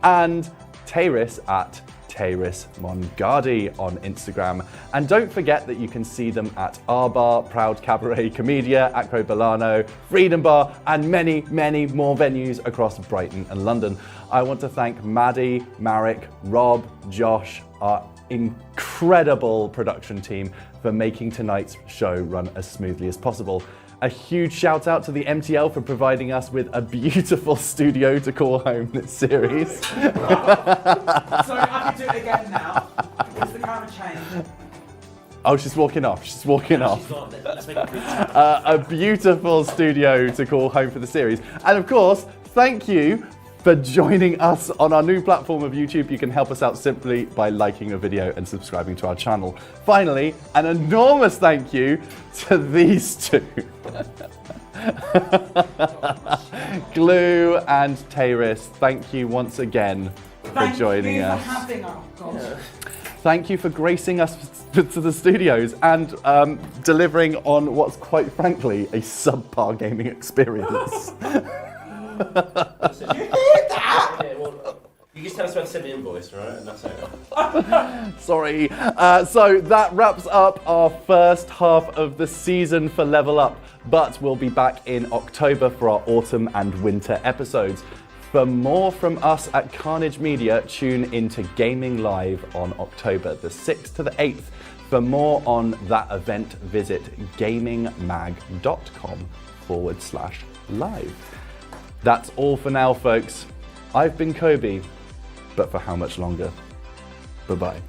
and Taris at Taris Mongardi on Instagram. And don't forget that you can see them at R Bar, Proud Cabaret Comedia, Acro Bolano, Freedom Bar, and many, many more venues across Brighton and London. I want to thank Maddie, Marek, Rob, Josh, our incredible production team for making tonight's show run as smoothly as possible. A huge shout out to the MTL for providing us with a beautiful studio to call home this series. Sorry, I can do it again now. Is the camera changed? Oh, she's walking off. She's walking off. A beautiful studio to call home for the series. And of course, thank you for joining us on our new platform of YouTube. You can help us out simply by liking a video and subscribing to our channel. Finally, an enormous thank you to these two. Glue and Tayris, thank you once again for joining us. Thank you for having us. Thank you for gracing us to the studios and delivering on what's quite frankly a subpar gaming experience. You just tell us when to send the invoice, right? And that's it. Sorry. So that wraps up our first half of the season for Level Up, but we'll be back in October for our autumn and winter episodes. For more from us at Carnage Media, tune into Gaming Live on October the 6th to the 8th. For more on that event, visit gamingmag.com/live. That's all for now, folks. I've been Kobe, but for how much longer? Bye-bye.